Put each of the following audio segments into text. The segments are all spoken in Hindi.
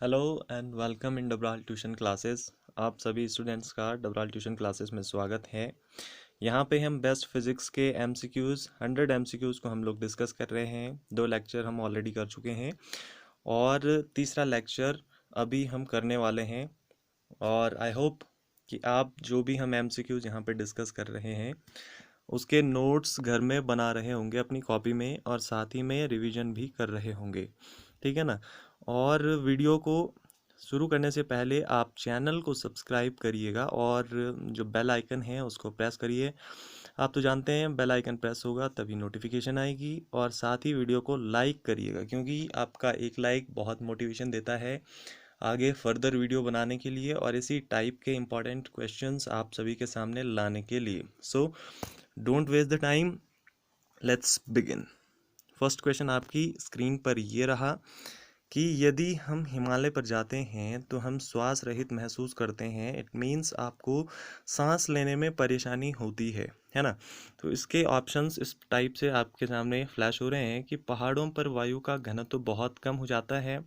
Hello and welcome in Dabral tuition classes. आप सभी स्टूडेंट्स का डबराल ट्यूशन क्लासेस में स्वागत है। यहाँ पे हम बेस्ट फिज़िक्स के एमसीक्यूज़ 100 एमसीक्यूज़ को हम लोग डिस्कस कर रहे हैं। 2 लेक्चर हम ऑलरेडी कर चुके हैं और तीसरा लेक्चर अभी हम करने वाले हैं। और आई होप कि आप जो भी हम एमसीक्यूज़ यहाँ पे डिस्कस कर रहे हैं उसके नोट्स घर में बना रहे होंगे अपनी कॉपी में, और साथ ही में रिवीजन भी कर रहे होंगे, ठीक है ना। और वीडियो को शुरू करने से पहले आप चैनल को सब्सक्राइब करिएगा और जो बेल आइकन है उसको प्रेस करिए। आप तो जानते हैं बेल आइकन प्रेस होगा तभी नोटिफिकेशन आएगी, और साथ ही वीडियो को लाइक करिएगा क्योंकि आपका एक लाइक बहुत मोटिवेशन देता है आगे फर्दर वीडियो बनाने के लिए और इसी टाइप के इम्पॉर्टेंट क्वेश्चंस आप सभी के सामने लाने के लिए। So don't waste the time, let's begin. First question आपकी स्क्रीन पर ये रहा कि यदि हम हिमालय पर जाते हैं तो हम श्वास रहित महसूस करते हैं। इट मीन्स आपको सांस लेने में परेशानी होती है ना। तो इसके ऑप्शंस इस टाइप से आपके सामने फ्लैश हो रहे हैं कि पहाड़ों पर वायु का घनत्व तो बहुत कम हो जाता है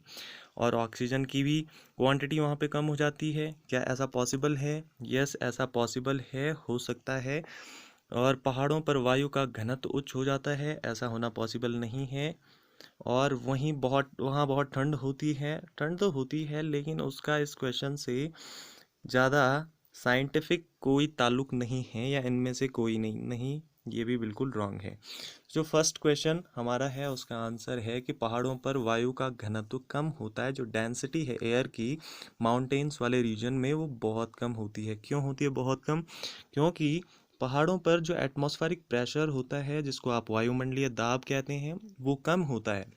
और ऑक्सीजन की भी क्वांटिटी वहाँ पे कम हो जाती है। क्या ऐसा पॉसिबल है? यस, ऐसा पॉसिबल है, हो सकता है। और पहाड़ों पर वायु का घनत्व उच्च हो जाता है, ऐसा होना पॉसिबल नहीं है। और वहाँ बहुत ठंड होती है। ठंड तो होती है लेकिन उसका इस क्वेश्चन से ज़्यादा साइंटिफिक कोई ताल्लुक नहीं है, या इनमें से कोई नहीं, ये भी बिल्कुल रॉन्ग है। जो फर्स्ट क्वेश्चन हमारा है उसका आंसर है कि पहाड़ों पर वायु का घनत्व कम होता है। जो डेंसिटी है एयर की माउंटेन्स वाले रीजन में वो बहुत कम होती है। क्यों होती है बहुत कम? क्योंकि पहाड़ों पर जो एटमॉस्फेरिक प्रेशर होता है, जिसको आप वायुमंडलीय दाब कहते हैं, वो कम होता है।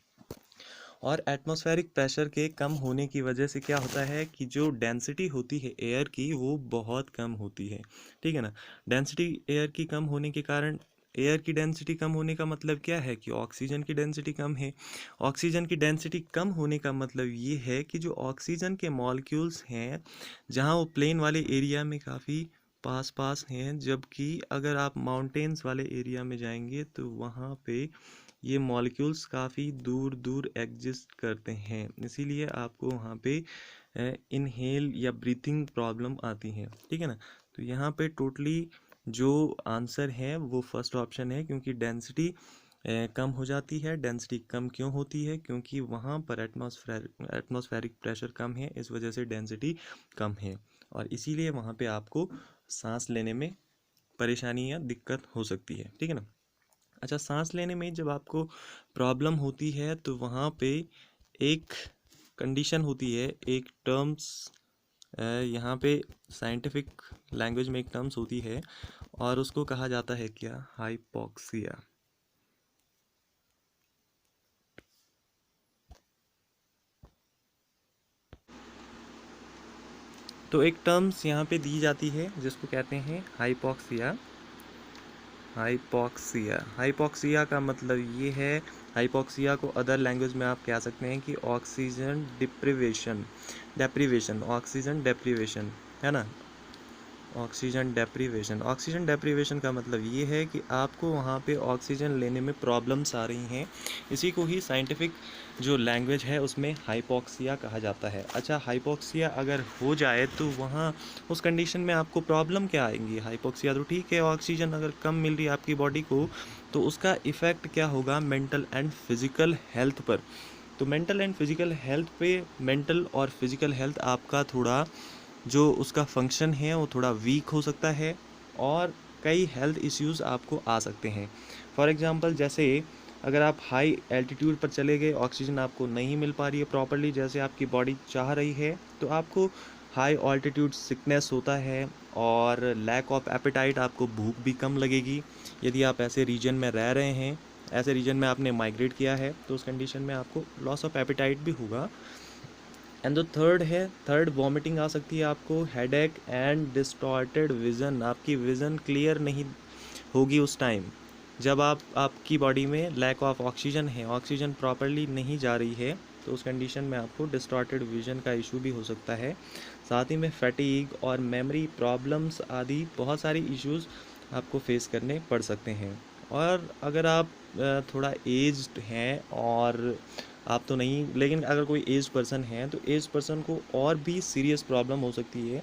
और एटमॉस्फेरिक प्रेशर के कम होने की वजह से क्या होता है कि जो डेंसिटी होती है एयर की वो बहुत कम होती है, ठीक है ना। डेंसिटी एयर की कम होने के कारण, एयर की डेंसिटी कम होने का मतलब क्या है कि ऑक्सीजन की डेंसिटी कम है। ऑक्सीजन की डेंसिटी कम होने का मतलब ये है कि जो ऑक्सीजन के मॉलिक्यूल्स हैं जहाँ वो प्लेन वाले एरिया में काफ़ी पास पास हैं, जबकि अगर आप माउंटेन्स वाले एरिया में जाएंगे तो वहाँ पे ये मॉलिक्यूल्स काफ़ी दूर दूर एग्जिस्ट करते हैं, इसीलिए आपको वहाँ पे इनहेल या ब्रीथिंग प्रॉब्लम आती है, ठीक है ना। तो यहाँ पे टोटली जो आंसर है वो फर्स्ट ऑप्शन है, क्योंकि डेंसिटी कम हो जाती है। डेंसिटी कम क्यों होती है? क्योंकि वहाँ पर एटमॉस्फेरिक प्रेशर कम है, इस वजह से डेंसिटी कम है, और इसीलिए वहाँ पे आपको सांस लेने में परेशानी या दिक्कत हो सकती है, ठीक है ना। अच्छा, सांस लेने में जब आपको प्रॉब्लम होती है तो वहाँ पे एक कंडीशन होती है, एक टर्म्स यहाँ पे साइंटिफिक लैंग्वेज में एक टर्म्स होती है और उसको कहा जाता है क्या? हाइपोक्सिया। तो एक टर्म्स यहाँ पे दी जाती है जिसको कहते हैं हाइपोक्सिया। हाइपोक्सिया का मतलब ये है, हाइपोक्सिया को अदर लैंग्वेज में आप कह सकते हैं कि ऑक्सीजन डेप्रीवेशन, ऑक्सीजन डेप्रीवेशन, है ना। ऑक्सीजन डेप्रीवेशन का मतलब ये है कि आपको वहाँ पे ऑक्सीजन लेने में प्रॉब्लम्स आ रही हैं। इसी को ही साइंटिफिक जो लैंग्वेज है उसमें हाइपोक्सिया कहा जाता है। अच्छा, हाइपोक्सिया अगर हो जाए तो वहाँ उस कंडीशन में आपको प्रॉब्लम क्या आएंगी? हाइपोक्सिया तो ठीक है, ऑक्सीजन अगर कम मिल रही है आपकी बॉडी को, तो उसका इफ़ेक्ट क्या होगा मेंटल एंड फिज़िकल हेल्थ पर। तो मेंटल एंड फिज़िकल हेल्थ पे, मेंटल और फिज़िकल हेल्थ आपका थोड़ा जो उसका फंक्शन है वो थोड़ा वीक हो सकता है, और कई हेल्थ इश्यूज़ आपको आ सकते हैं। फॉर एग्ज़ाम्पल, जैसे अगर आप हाई एल्टीट्यूड पर चले गए, ऑक्सीजन आपको नहीं मिल पा रही है प्रॉपर्ली जैसे आपकी बॉडी चाह रही है, तो आपको हाई ऑल्टीट्यूड सिकनेस होता है और लैक ऑफ एपेटाइट, आपको भूख भी कम लगेगी। यदि आप ऐसे रीजन में रह रहे हैं, ऐसे रीजन में आपने माइग्रेट किया है, तो उस कंडीशन में आपको लॉस ऑफ एपेटाइट भी होगा। एंड जो थर्ड वॉमिटिंग आ सकती है आपको, हेडेक एंड डिस्टॉर्टेड विज़न, आपकी विज़न क्लियर नहीं होगी उस टाइम जब आपकी बॉडी में लैक ऑफ ऑक्सीजन है, ऑक्सीजन प्रॉपरली नहीं जा रही है, तो उस कंडीशन में आपको डिस्टॉर्टेड विज़न का इशू भी हो सकता है। साथ ही में फैटीग और मेमोरी प्रॉब्लम्स आदि बहुत सारी इश्यूज़ आपको फेस करने पड़ सकते हैं। और अगर आप थोड़ा एज्ड हैं और आप तो नहीं, लेकिन अगर कोई एज पर्सन है तो एज पर्सन को और भी सीरियस प्रॉब्लम हो सकती है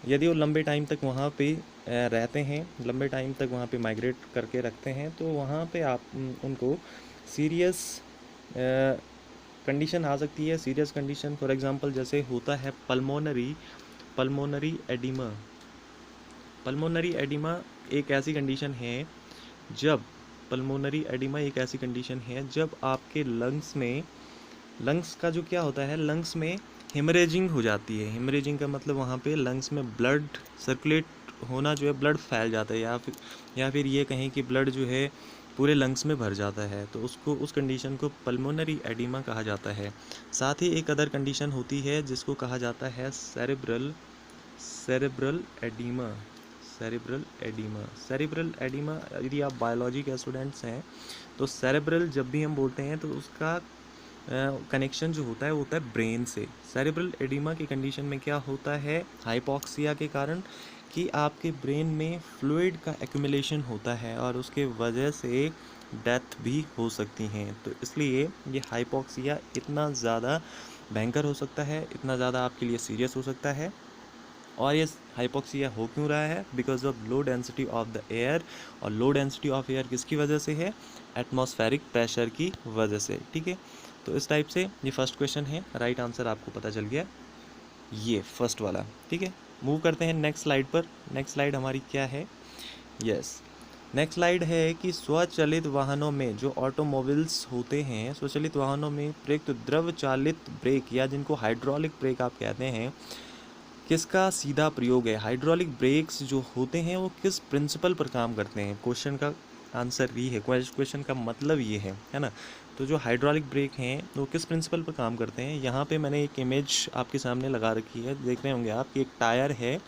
यदि वो लंबे टाइम तक वहाँ पे रहते हैं, लंबे टाइम तक वहाँ पे माइग्रेट करके रखते हैं, तो वहाँ पे आप उनको सीरियस कंडीशन आ सकती है। सीरियस कंडीशन फॉर एग्जांपल जैसे होता है पल्मोनरी एडिमा। पल्मोनरी एडिमा एक ऐसी कंडीशन है जब पल्मोनरी एडिमा एक ऐसी कंडीशन है जब आपके लंग्स का जो क्या होता है, लंग्स में हेमरेजिंग हो जाती है। हेमरेजिंग का मतलब वहाँ पे लंग्स में ब्लड सर्कुलेट होना जो है, ब्लड फैल जाता है, या फिर ये कहें कि ब्लड जो है पूरे लंग्स में भर जाता है, तो उस कंडीशन को पल्मोनरी एडिमा कहा जाता है। साथ ही एक अदर कंडीशन होती है जिसको कहा जाता है सेरेब्रल एडिमा। सेरेब्रल एडिमा यदि आप बायोलॉजी के स्टूडेंट्स हैं तो सेरेब्रल जब भी हम बोलते हैं तो उसका कनेक्शन जो होता है वो होता है ब्रेन से। सेरेब्रल एडिमा की कंडीशन में क्या होता है, हाइपॉक्सिया के कारण कि आपके ब्रेन में फ्लूइड का एक्यूमुलेशन होता है और उसके वजह से डेथ भी हो सकती हैं। तो इसलिए ये हाइपॉक्सिया इतना ज़्यादा भयंकर हो सकता है, इतना ज़्यादा आपके लिए सीरियस हो सकता है। और ये हाइपॉक्सिया हो क्यों रहा है, because of low density of the air. और लो डेंसिटी ऑफ एयर किसकी वजह से है, एटमॉस्फेरिक प्रेशर की वजह से। ठीक है, तो इस टाइप से ये फर्स्ट क्वेश्चन है, राइट आंसर आपको पता चल गया ये फर्स्ट वाला। ठीक है, मूव करते हैं नेक्स्ट स्लाइड पर। नेक्स्ट स्लाइड हमारी क्या है, यस नेक्स्ट स्लाइड है कि स्वचालित वाहनों में जो ऑटोमोबाइल्स होते हैं, स्वचालित वाहनों में प्रयुक्त द्रव चालित ब्रेक या जिनको हाइड्रोलिक ब्रेक आप कहते हैं, किसका सीधा प्रयोग है। हाइड्रोलिक ब्रेक्स जो होते हैं वो किस प्रिंसिपल पर काम करते हैं, क्वेश्चन का आंसर ये है, क्वेश्चन का मतलब ये है ना। तो जो हाइड्रोलिक ब्रेक हैं वो किस प्रिंसिपल पर काम करते हैं, यहाँ पे मैंने एक इमेज आपके सामने लगा रखी है, देख रहे होंगे आप कि एक टायर है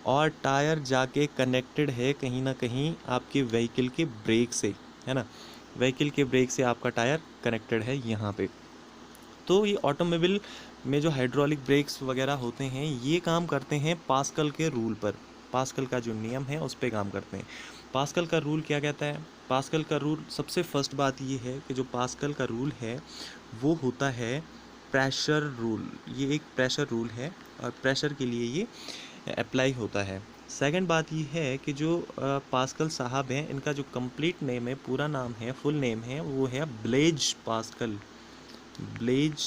और टायर जाके कनेक्टेड है कहीं ना कहीं आपके व्हीकल के ब्रेक से, है ना। व्हीकल के ब्रेक से आपका टायर कनेक्टेड है यहाँ पे। तो ये ऑटोमोबाइल में जो हाइड्रोलिक ब्रेक्स वगैरह होते हैं ये काम करते हैं पास्कल के रूल पर। पास्कल का जो नियम है उस पर काम करते हैं। पास्कल का रूल क्या कहता है, पास्कल का रूल सबसे फर्स्ट बात ये है कि जो पास्कल का रूल है वो होता है प्रेशर रूल। ये एक प्रेशर रूल है और प्रेशर के लिए ये अप्लाई होता है। सेकंड बात ये है कि जो पास्कल साहब हैं इनका जो कंप्लीट नेम है, पूरा नाम है, फुल नेम है, वो है ब्लेज पास्कल। ब्लेज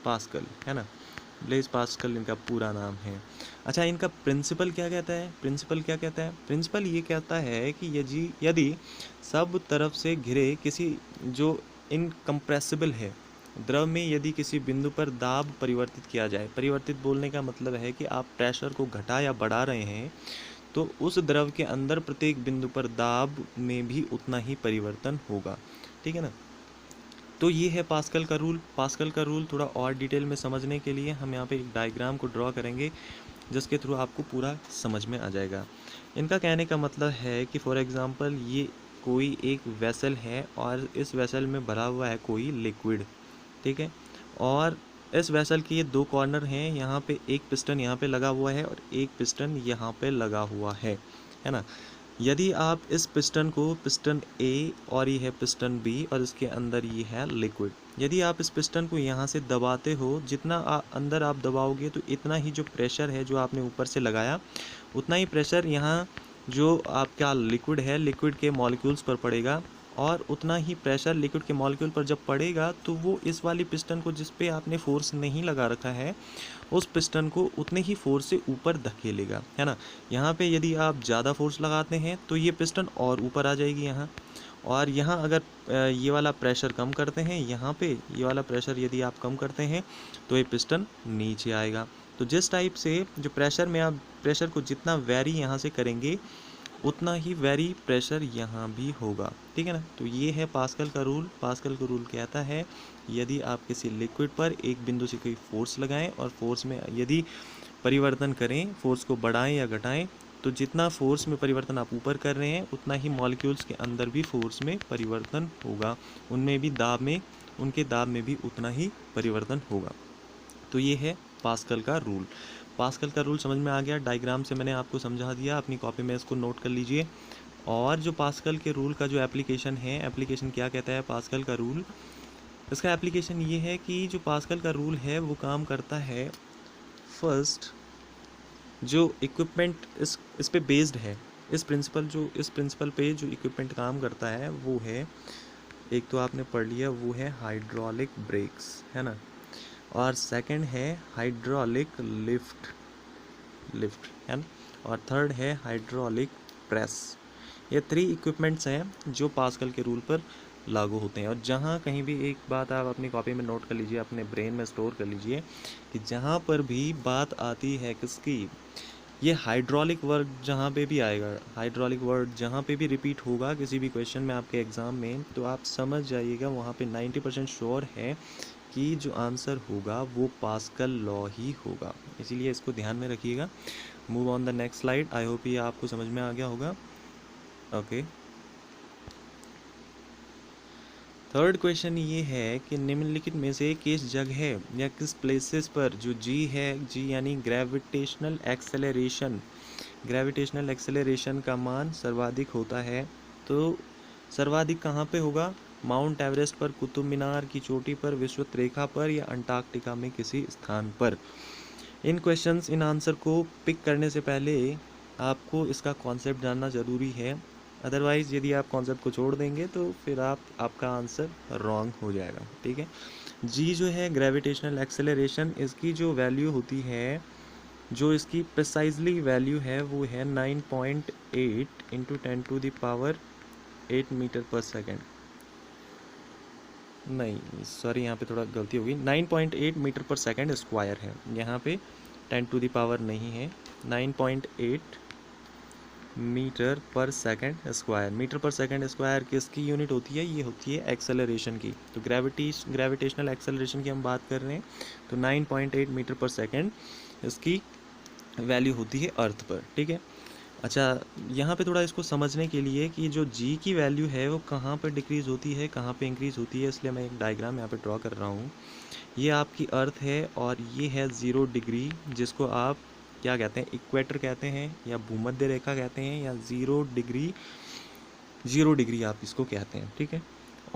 पास्कल, है ना, ब्लेज पास्कल इनका पूरा नाम है। अच्छा, इनका प्रिंसिपल क्या कहता है, प्रिंसिपल क्या कहता है, प्रिंसिपल ये कहता है कि यदि सब तरफ से घिरे किसी जो इनकम्प्रेसिबल है द्रव में यदि किसी बिंदु पर दाब परिवर्तित किया जाए, परिवर्तित बोलने का मतलब है कि आप प्रेशर को घटा या बढ़ा रहे हैं, तो उस द्रव के अंदर प्रत्येक बिंदु पर दाब में भी उतना ही परिवर्तन होगा। ठीक है ना। तो ये है पास्कल का रूल। पास्कल का रूल थोड़ा और डिटेल में समझने के लिए हम यहाँ पे एक डायग्राम को ड्रॉ करेंगे जिसके थ्रू आपको पूरा समझ में आ जाएगा। इनका कहने का मतलब है कि फॉर एग्ज़ाम्पल ये कोई एक वेसल है और इस वेसल में भरा हुआ है कोई लिक्विड, ठीक है, और इस वेसल के ये दो कॉर्नर हैं, यहाँ पे एक पिस्टन यहाँ पे लगा हुआ है और एक पिस्टन यहाँ पे लगा हुआ है ना। यदि आप इस पिस्टन को, पिस्टन ए और ये है पिस्टन बी और इसके अंदर ये है लिक्विड, यदि आप इस पिस्टन को यहाँ से दबाते हो, जितना अंदर आप दबाओगे तो इतना ही जो प्रेशर है जो आपने ऊपर से लगाया उतना ही प्रेशर यहाँ जो आपका लिक्विड है, लिक्विड के मॉलिक्यूल्स पर पड़ेगा और उतना ही प्रेशर लिक्विड के मॉलिक्यूल पर जब पड़ेगा तो वो इस वाली पिस्टन को जिस पे आपने फोर्स नहीं लगा रखा है उस पिस्टन को उतने ही फोर्स से ऊपर धकेलेगा, है ना। यहाँ पे यदि आप ज़्यादा फोर्स लगाते हैं तो ये पिस्टन और ऊपर आ जाएगी यहाँ, और यहाँ अगर ये वाला प्रेशर कम करते हैं, यहाँ पे ये वाला प्रेशर यदि आप कम करते हैं तो ये पिस्टन नीचे आएगा। तो जिस टाइप से जो प्रेशर में आप प्रेशर को जितना वेरी यहाँ से करेंगे उतना ही वेरी प्रेशर यहाँ भी होगा। ठीक है ना। तो ये है पास्कल का रूल। पास्कल का रूल कहता है यदि आप किसी लिक्विड पर एक बिंदु से कोई फोर्स लगाएं और फोर्स में यदि परिवर्तन करें, फोर्स को बढ़ाएं या घटाएं, तो जितना फोर्स में परिवर्तन आप ऊपर कर रहे हैं उतना ही मॉलिक्यूल्स के अंदर भी फोर्स में परिवर्तन होगा, उनमें भी दाब में, उनके दाब में भी उतना ही परिवर्तन होगा। तो ये है पास्कल का रूल। पास्कल का रूल समझ में आ गया, डायग्राम से मैंने आपको समझा दिया, अपनी कॉपी में इसको नोट कर लीजिए। और जो पास्कल के रूल का जो एप्लीकेशन है, एप्लीकेशन क्या कहता है पास्कल का रूल, इसका एप्लीकेशन ये है कि जो पास्कल का रूल है वो काम करता है, फर्स्ट जो इक्विपमेंट इस पे बेस्ड है, इस प्रिंसिपल पे जो इक्विपमेंट काम करता है वो है, एक तो आपने पढ़ लिया वो है हाइड्रोलिक ब्रेक्स, है ना, और सेकंड है हाइड्रोलिक लिफ्ट है ना, और थर्ड है हाइड्रोलिक प्रेस। ये 3 इक्विपमेंट्स हैं जो पास्कल के रूल पर लागू होते हैं। और जहाँ कहीं भी एक बात आप अपनी कॉपी में नोट कर लीजिए, अपने ब्रेन में स्टोर कर लीजिए कि जहाँ पर भी बात आती है किसकी, ये हाइड्रोलिक वर्ड जहाँ पे भी आएगा, हाइड्रोलिक वर्ड जहाँ पे भी रिपीट होगा किसी भी क्वेश्चन में आपके एग्ज़ाम में, तो आप समझ जाइएगा वहाँ पे 90% श्योर है कि जो आंसर होगा वो पास्कल लॉ ही होगा। इसीलिए इसको ध्यान में रखिएगा। Move on the next slide. I hope ये आपको समझ में आ गया होगा। ओके, थर्ड क्वेश्चन ये है कि निम्नलिखित में से किस जगह या किस प्लेसेस पर जो जी है, जी यानी ग्रेविटेशनल एक्सेलरेशन का मान सर्वाधिक होता है। तो सर्वाधिक कहाँ पे होगा? माउंट एवरेस्ट पर, कुतुब मीनार की चोटी पर, विषुवत रेखा पर, या अंटार्कटिका में किसी स्थान पर। इन क्वेश्चंस, इन आंसर को पिक करने से पहले आपको इसका कॉन्सेप्ट जानना ज़रूरी है। अदरवाइज़ यदि आप कॉन्सेप्ट को छोड़ देंगे तो फिर आपका आंसर रॉन्ग हो जाएगा। ठीक है, जी जो है ग्रेविटेशनल एक्सेलरेशन, इसकी जो वैल्यू होती है, जो इसकी प्रिसाइजली वैल्यू है वो है 9.8 इंटू 10⁸ मीटर पर सेकेंड। नहीं सॉरी, यहाँ पे थोड़ा गलती होगी, 9.8 मीटर पर सेकेंड स्क्वायर है, यहाँ पे 10⁻ नहीं है, 9.8 मीटर पर सेकंड स्क्वायर। मीटर पर सेकंड स्क्वायर किसकी यूनिट होती है? ये होती है एक्सेलरेशन की। तो ग्रेविटेशनल एक्सेलरेशन की हम बात कर रहे हैं, तो 9.8 मीटर पर सेकंड इसकी वैल्यू होती है अर्थ पर। ठीक है, अच्छा यहाँ पे थोड़ा इसको समझने के लिए कि जो जी की वैल्यू है वो कहाँ पर डिक्रीज़ होती है, कहाँ पे इंक्रीज़ होती है, इसलिए मैं एक डायग्राम यहाँ पे ड्रॉ कर रहा हूँ। ये आपकी अर्थ है और ये है 0 डिग्री, जिसको आप क्या कहते हैं? इक्वेटर कहते हैं, या भूमध्य रेखा कहते हैं, या 0 डिग्री आप इसको कहते हैं। ठीक है,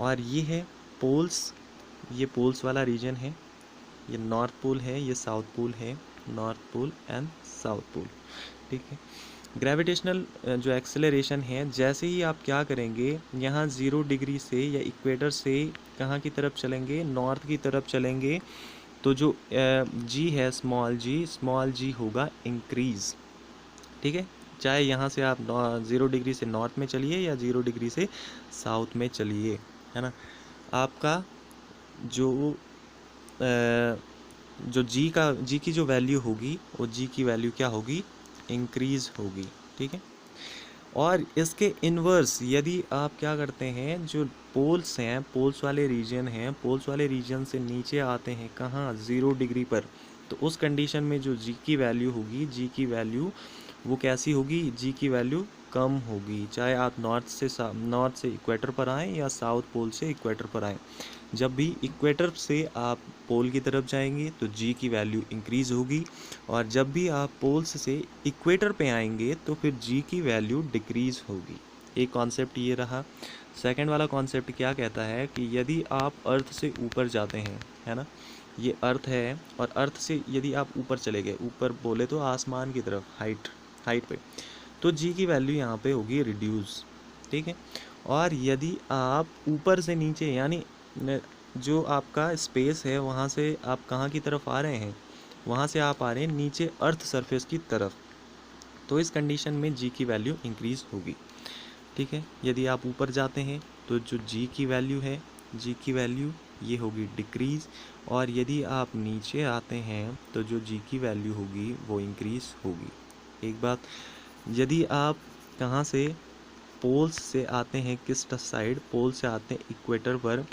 और ये है पोल्स, ये पोल्स वाला रीजन है, ये नॉर्थ पोल है, ये साउथ पोल है, north pole and south pole. ठीक है, ग्रेविटेशनल जो एक्सेलरेशन है, जैसे ही आप क्या करेंगे, यहाँ 0 डिग्री से या इक्वेटर से कहाँ की तरफ चलेंगे? नॉर्थ की तरफ चलेंगे, तो जो जी है स्मॉल जी होगा इंक्रीज़। ठीक है, चाहे यहाँ से आप 0 डिग्री से नॉर्थ में चलिए या 0 डिग्री से साउथ में चलिए, है ना, आपका जो जी की जो वैल्यू होगी वो जी की वैल्यू क्या होगी? इंक्रीज़ होगी। ठीक है, और इसके इन्वर्स यदि आप क्या करते हैं, जो पोल्स हैं, पोल्स वाले रीजन से नीचे आते हैं कहाँ? 0 डिग्री पर, तो उस कंडीशन में जो जी की वैल्यू होगी, जी की वैल्यू वो कैसी होगी? जी की वैल्यू कम होगी, चाहे आप नॉर्थ से इक्वेटर पर आएँ या साउथ पोल से इक्वेटर पर आएँ। जब भी इक्वेटर से आप पोल की तरफ जाएंगे तो जी की वैल्यू इंक्रीज़ होगी, और जब भी आप पोल्स से इक्वेटर पे आएंगे तो फिर जी की वैल्यू डिक्रीज़ होगी। एक कॉन्सेप्ट ये रहा। सेकंड वाला कॉन्सेप्ट क्या कहता है कि यदि आप अर्थ से ऊपर जाते हैं, है ना, ये अर्थ है, और अर्थ से यदि आप ऊपर चले गए, ऊपर बोले तो आसमान की तरफ, हाइट पे, तो जी की वैल्यू यहाँ पे होगी रिड्यूस। ठीक है, और यदि आप ऊपर से नीचे, यानी जो आपका स्पेस है वहाँ से आप कहाँ की तरफ आ रहे हैं? वहाँ से आप आ रहे हैं नीचे अर्थ सरफेस की तरफ, तो इस कंडीशन में जी की वैल्यू इंक्रीज़ होगी। ठीक है, यदि आप ऊपर जाते हैं तो जो जी की वैल्यू है, जी की वैल्यू ये होगी डिक्रीज़, और यदि आप नीचे आते हैं तो जो जी की वैल्यू होगी वो इंक्रीज़ होगी। एक बात, यदि आप कहाँ से पोल्स से आते हैं, किस साइड? पोल से आते हैं इक्वेटर पर,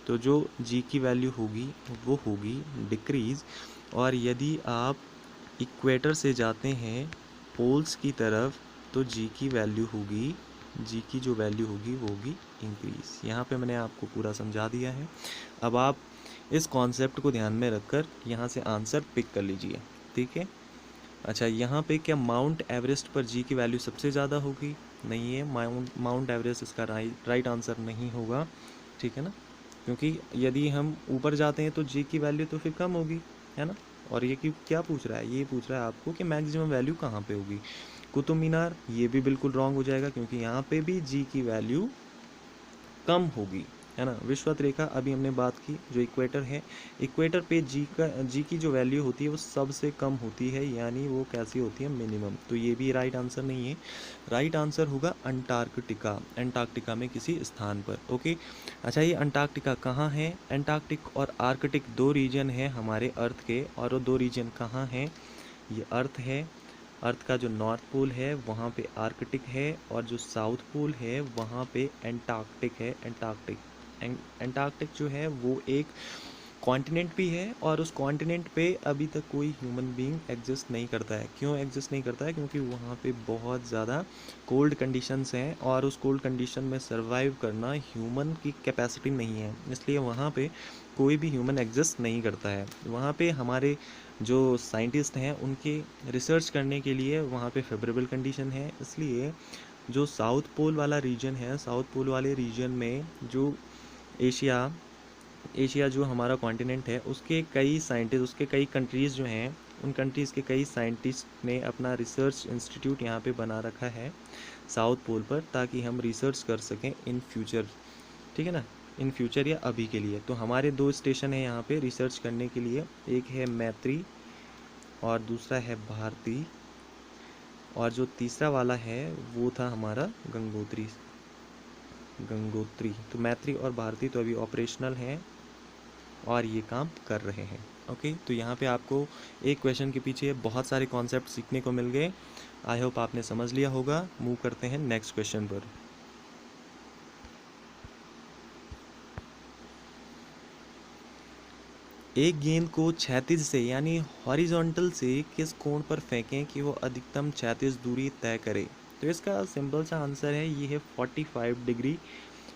तो जो जी की वैल्यू होगी वो होगी डिक्रीज़, और यदि आप इक्वेटर से जाते हैं पोल्स की तरफ तो जी की वैल्यू होगी, जी की जो वैल्यू होगी वो होगी इंक्रीज़। यहाँ पे मैंने आपको पूरा समझा दिया है। अब आप इस कॉन्सेप्ट को ध्यान में रखकर यहाँ से आंसर पिक कर लीजिए। ठीक है, अच्छा यहाँ पे क्या माउंट एवरेस्ट पर जी की वैल्यू सबसे ज़्यादा होगी? नहीं है, माउंट एवरेस्ट इसका राइट आंसर नहीं होगा। ठीक है ना, क्योंकि यदि हम ऊपर जाते हैं तो जी की वैल्यू तो फिर कम होगी, है ना। और ये क्या पूछ रहा है, ये पूछ रहा है आपको कि मैक्सिमम वैल्यू कहाँ पे होगी। कुतुब मीनार, ये भी बिल्कुल रॉन्ग हो जाएगा क्योंकि यहाँ पे भी जी की वैल्यू कम होगी, है ना। विषुवत रेखा अभी हमने बात की, जो इक्वेटर है, इक्वेटर पे जी की जो वैल्यू होती है वो सबसे कम होती है, यानी वो कैसी होती है, मिनिमम। तो ये भी राइट आंसर नहीं है। राइट आंसर होगा अंटार्कटिका, अंटार्कटिका में किसी स्थान पर। ओके, अच्छा ये अंटार्कटिका कहाँ है। अंटार्कटिक और आर्कटिक दो रीजन है हमारे अर्थ के, और वो दो रीजन कहाँ हैं, ये अर्थ है। अर्थ का जो नॉर्थ पोल है वहाँ पे आर्कटिक है, और जो साउथ पोल है वहाँ पे एंटार्कटिक है। एंटार्कटिक जो है वो एक कॉन्टिनेंट भी है, और उस कॉन्टिनेंट पे अभी तक कोई ह्यूमन बीइंग एग्जिस्ट नहीं करता है। क्यों एग्जिस्ट नहीं करता है, क्योंकि वहाँ पे बहुत ज़्यादा कोल्ड कंडीशंस हैं, और उस कोल्ड कंडीशन में सरवाइव करना ह्यूमन की कैपेसिटी नहीं है, इसलिए वहाँ पे कोई भी ह्यूमन एग्जिस्ट नहीं करता है। वहाँ पे हमारे जो साइंटिस्ट हैं उनके रिसर्च करने के लिए वहाँ पे फेवरेबल कंडीशन है, इसलिए जो साउथ पोल वाला रीजन है, साउथ पोल वाले रीजन में जो एशिया जो हमारा कॉन्टिनेंट है, उसके कई साइंटिस्ट, उसके कई कंट्रीज़ जो हैं, उन कंट्रीज़ के कई साइंटिस्ट ने अपना रिसर्च इंस्टीट्यूट यहाँ पे बना रखा है साउथ पोल पर, ताकि हम रिसर्च कर सकें इन फ्यूचर, ठीक है ना, इन फ्यूचर या अभी के लिए। तो हमारे दो स्टेशन है यहाँ पे रिसर्च करने के लिए, एक है मैत्री और दूसरा है भारती, और जो तीसरा वाला है वो था हमारा गंगोत्री। तो मैत्री और भारती तो अभी ऑपरेशनल हैं और ये काम कर रहे हैं। ओके, तो यहाँ पे आपको एक क्वेश्चन के पीछे बहुत सारे कॉन्सेप्ट सीखने को मिल गए। आई होप आपने समझ लिया होगा। मूव करते हैं नेक्स्ट क्वेश्चन पर। एक गेंद को क्षैतिज से यानी हॉरिजॉन्टल से किस कोण पर फेंकें कि वो अधिकतम क्षैतिज दूरी तय करे। तो इसका सिंपल सा आंसर है, ये है 45 डिग्री।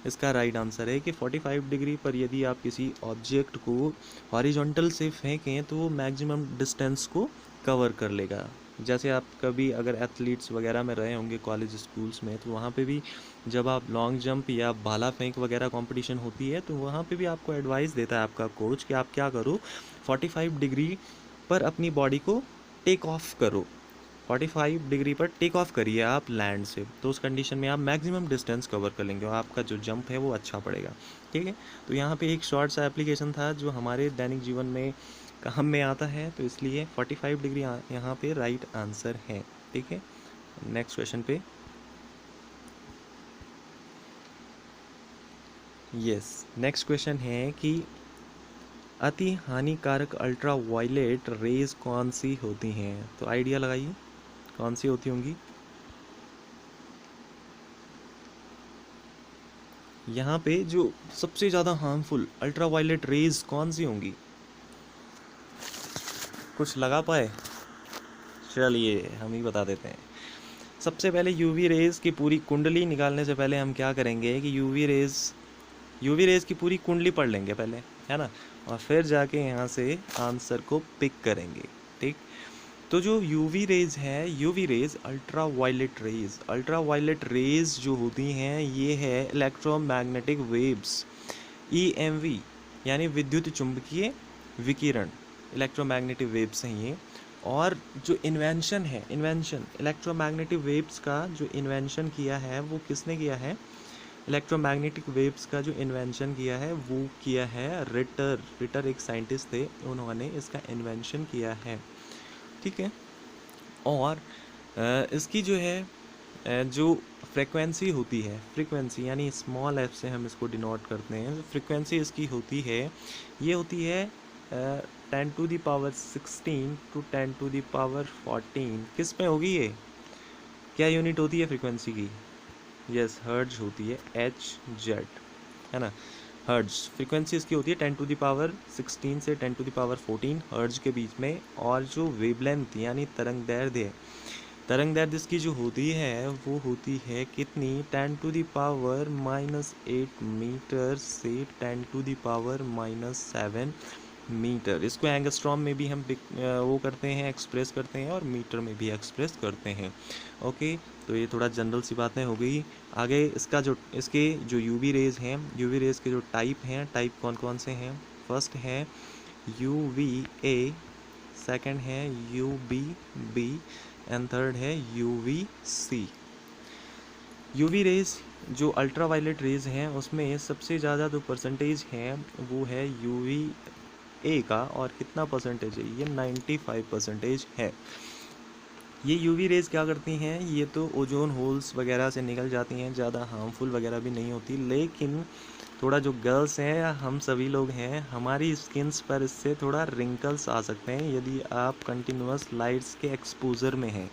इसका राइट आंसर है कि 45 डिग्री पर यदि आप किसी ऑब्जेक्ट को हॉरिजॉन्टल से फेंकें तो वो मैक्सिमम डिस्टेंस को कवर कर लेगा। जैसे आप कभी अगर एथलीट्स वगैरह में रहे होंगे कॉलेज स्कूल्स में, तो वहाँ पे भी जब आप लॉन्ग जंप या भाला फेंक वगैरह कंपटीशन होती है, तो वहाँ पे भी आपको एडवाइस देता है आपका कोच कि आप क्या करो, 45 डिग्री पर अपनी बॉडी को टेक ऑफ करो। 45 डिग्री पर टेक ऑफ करिए आप लैंड से, तो उस कंडीशन में आप मैक्सिमम डिस्टेंस कवर कर लेंगे और आपका जो जंप है वो अच्छा पड़ेगा। ठीक है, तो यहाँ पे एक शॉर्ट सा एप्लीकेशन था जो हमारे दैनिक जीवन में काम में आता है, तो इसलिए 45 डिग्री यहाँ पे राइट आंसर है। ठीक है, नेक्स्ट क्वेश्चन पे। यस, नेक्स्ट क्वेश्चन है कि अति हानिकारक अल्ट्रा वायलेट रेज कौन सी होती हैं। तो आइडिया लगाइए कौन सी होती होंगी। यहाँ पे जो सबसे ज़्यादा हार्मफुल अल्ट्रा वायलेट रेज कौन सी होंगी, कुछ लगा पाए? चलिए हम ही बता देते हैं। सबसे पहले यूवी रेज की पूरी कुंडली निकालने से पहले हम क्या करेंगे कि यूवी रेज की पूरी कुंडली पढ़ लेंगे पहले, है ना, और फिर जाके यहाँ से आंसर को पिक करेंगे। ठीक, तो जो यूवी रेज है, UV rays ultraviolet rays जो होती हैं ये है इलेक्ट्रोमैग्नेटिक वेव्स, EMV, यानी विद्युत चुंबकीय विकिरण, इलेक्ट्रोमैग्नेटिक वेव्स हैं ये। और जो इन्वेंशन इलेक्ट्रोमैग्नेटिक वेव्स का जो इन्वेंशन किया है वो किसने किया है, इलेक्ट्रोमैग्नेटिक वेव्स का जो इन्वेंशन किया है वो किया है रिटर एक साइंटिस्ट थे, उन्होंने इसका इन्वेंशन किया है। ठीक है, और इसकी जो है जो फ्रीक्वेंसी होती है, फ्रीक्वेंसी यानी स्मॉल f से हम इसको डिनोट करते हैं, फ्रीक्वेंसी इसकी होती है, ये होती है 10⁻16 to 10⁻14। किस में होगी ये, क्या यूनिट होती है फ्रीक्वेंसी की? यस, हर्ट्ज होती है, Hz, है ना। हर्ट्ज फ्रीक्वेंसी इसकी होती है 10⁻16 से 10⁻14 हर्ट्ज के बीच में। और जो वेवलेंथ यानी तरंगदैर्ध्य इसकी जो होती है वो होती है कितनी, 10⁻⁻8 मीटर से 10⁻⁻7 मीटर। इसको एंगस्ट्रॉम में भी हम वो करते हैं, एक्सप्रेस करते हैं, और मीटर में भी एक्सप्रेस करते हैं। ओके, तो ये थोड़ा जनरल सी बातें हो गई। आगे इसके जो यूवी रेज हैं, यूवी रेज के जो टाइप हैं, टाइप कौन कौन से हैं? फर्स्ट है UVA, सेकंड है UVB एंड थर्ड है UVC। यूवी रेज जो अल्ट्रा वायलेट रेज हैं उसमें सबसे ज़्यादा जो परसेंटेज है वो है UVA का, और कितना परसेंटेज है? ये 95% है। ये यूवी रेज क्या करती हैं? ये तो ओजोन होल्स वगैरह से निकल जाती हैं, ज़्यादा हार्मफुल वगैरह भी नहीं होती, लेकिन थोड़ा जो गर्ल्स हैं या हम सभी लोग हैं, हमारी स्किन्स पर इससे थोड़ा रिंकल्स आ सकते हैं यदि आप कंटिन्यूअस लाइट्स के एक्सपोजर में हैं।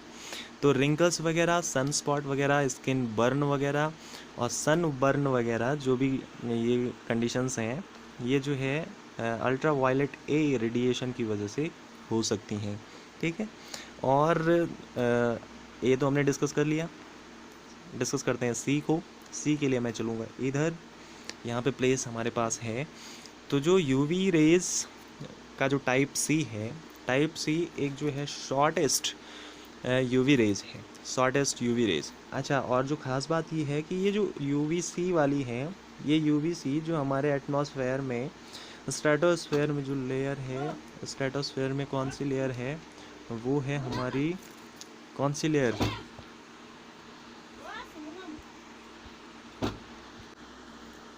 तो रिंकल्स वगैरह, सन स्पॉट वगैरह, स्किन बर्न वगैरह और सन बर्न वगैरह जो भी ये कंडीशंस हैं, ये जो है अल्ट्रा वायलेट ए रेडिएशन की वजह से हो सकती हैं। ठीक है, और ये तो हमने डिस्कस कर लिया। डिस्कस करते हैं सी को। सी के लिए मैं चलूँगा इधर, यहाँ पे प्लेस हमारे पास है। तो जो यूवी रेज का जो टाइप सी है, टाइप सी एक जो है शॉर्टेस्ट यूवी रेज है, शॉर्टेस्ट यूवी रेज। अच्छा, और जो ख़ास बात ये है कि ये जो UVC वाली है, ये UVC जो हमारे एटमॉस्फेयर में, स्ट्रेटोस्फेयर में जो लेयर है, स्ट्रेटोस्फेयर में कौन सी लेयर है? वो है हमारी कौन सी लेयर?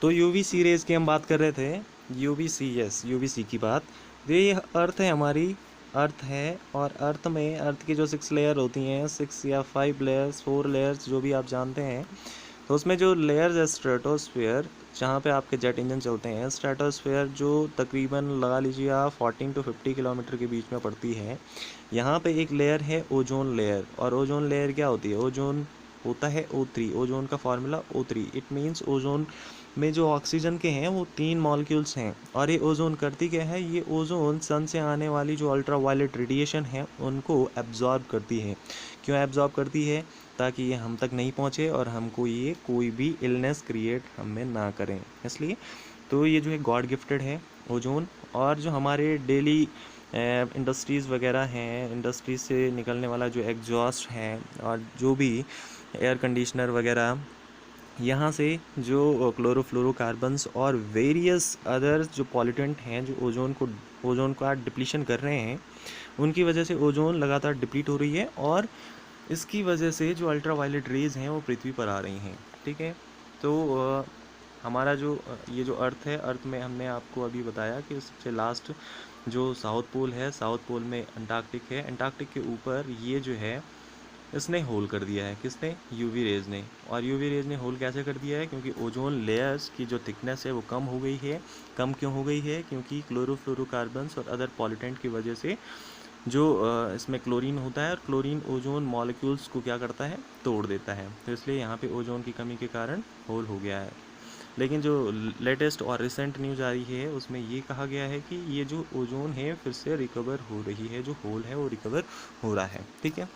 तो UVC रेज की हम बात कर रहे थे, UVC, यस, UVC की बात। तो ये अर्थ है, हमारी अर्थ है, और अर्थ में अर्थ की जो 6 लेयर होती हैं, 6 या 5 लेयर्स, 4 लेयर्स, जो भी आप जानते हैं, तो उसमें जो लेयर्स है स्ट्रेटोस्फेयर, जहाँ पे आपके जेट इंजन चलते हैं, स्ट्रेटोस्फेयर जो तकरीबन लगा लीजिए आप 14 to 50 किलोमीटर के बीच में पड़ती है। यहाँ पे एक लेयर है ओजोन लेयर, और ओजोन लेयर क्या होती है? ओजोन होता है O3, ओजोन का formula O3। It means ozone में जो ऑक्सीजन के हैं वो 3 मॉलिक्यूल्स हैं, और ये ओजोन करती क्या है? ये ओजोन सन से आने वाली जो अल्ट्रा वायलेट रेडिएशन है उनको एब्जॉर्ब करती है। क्यों एब्जॉर्ब करती है? ताकि ये हम तक नहीं पहुँचे और हमको ये कोई भी इलनेस क्रिएट हम में ना करें, इसलिए। तो ये जो है गॉड गिफ्टेड है ओजोन। और जो हमारे डेली इंडस्ट्रीज़ वगैरह हैं, इंडस्ट्रीज से निकलने वाला जो एग्जॉस्ट है, और जो भी एयर कंडीशनर वगैरह, यहाँ से जो क्लोरोफ्लोरोकार्बन्स और वेरियस अदर जो पॉल्यूटेंट हैं जो ओजोन का डिप्लीशन कर रहे हैं, उनकी वजह से ओजोन लगातार डिप्लीट हो रही है, और इसकी वजह से जो अल्ट्रा वायलेट रेज हैं वो पृथ्वी पर आ रही हैं। ठीक है, तो हमारा जो ये जो अर्थ है, अर्थ में हमने आपको अभी बताया कि सबसे लास्ट जो साउथ पोल है, साउथ पोल में अंटार्कटिक है, अंटार्कटिक के ऊपर ये जो है इसने होल कर दिया है। किसने? यूवी रेज ने। और यूवी रेज ने होल कैसे कर दिया है? क्योंकि ओजोन लेयर्स की जो थिकनेस है वो कम हो गई है। कम क्यों हो गई है? क्योंकि क्लोरोफ्लोरोकार्बन्स और अदर पॉल्यूटेंट की वजह से जो इसमें क्लोरीन होता है, और क्लोरीन ओजोन मॉलिक्यूल्स को क्या करता है? तोड़ देता है। तो इसलिए यहाँ पे ओजोन की कमी के कारण होल हो गया है। लेकिन जो लेटेस्ट और रिसेंट न्यूज़ आ रही है उसमें ये कहा गया है कि ये जो ओजोन है फिर से रिकवर हो रही है, जो होल है वो रिकवर हो रहा है। ठीक है,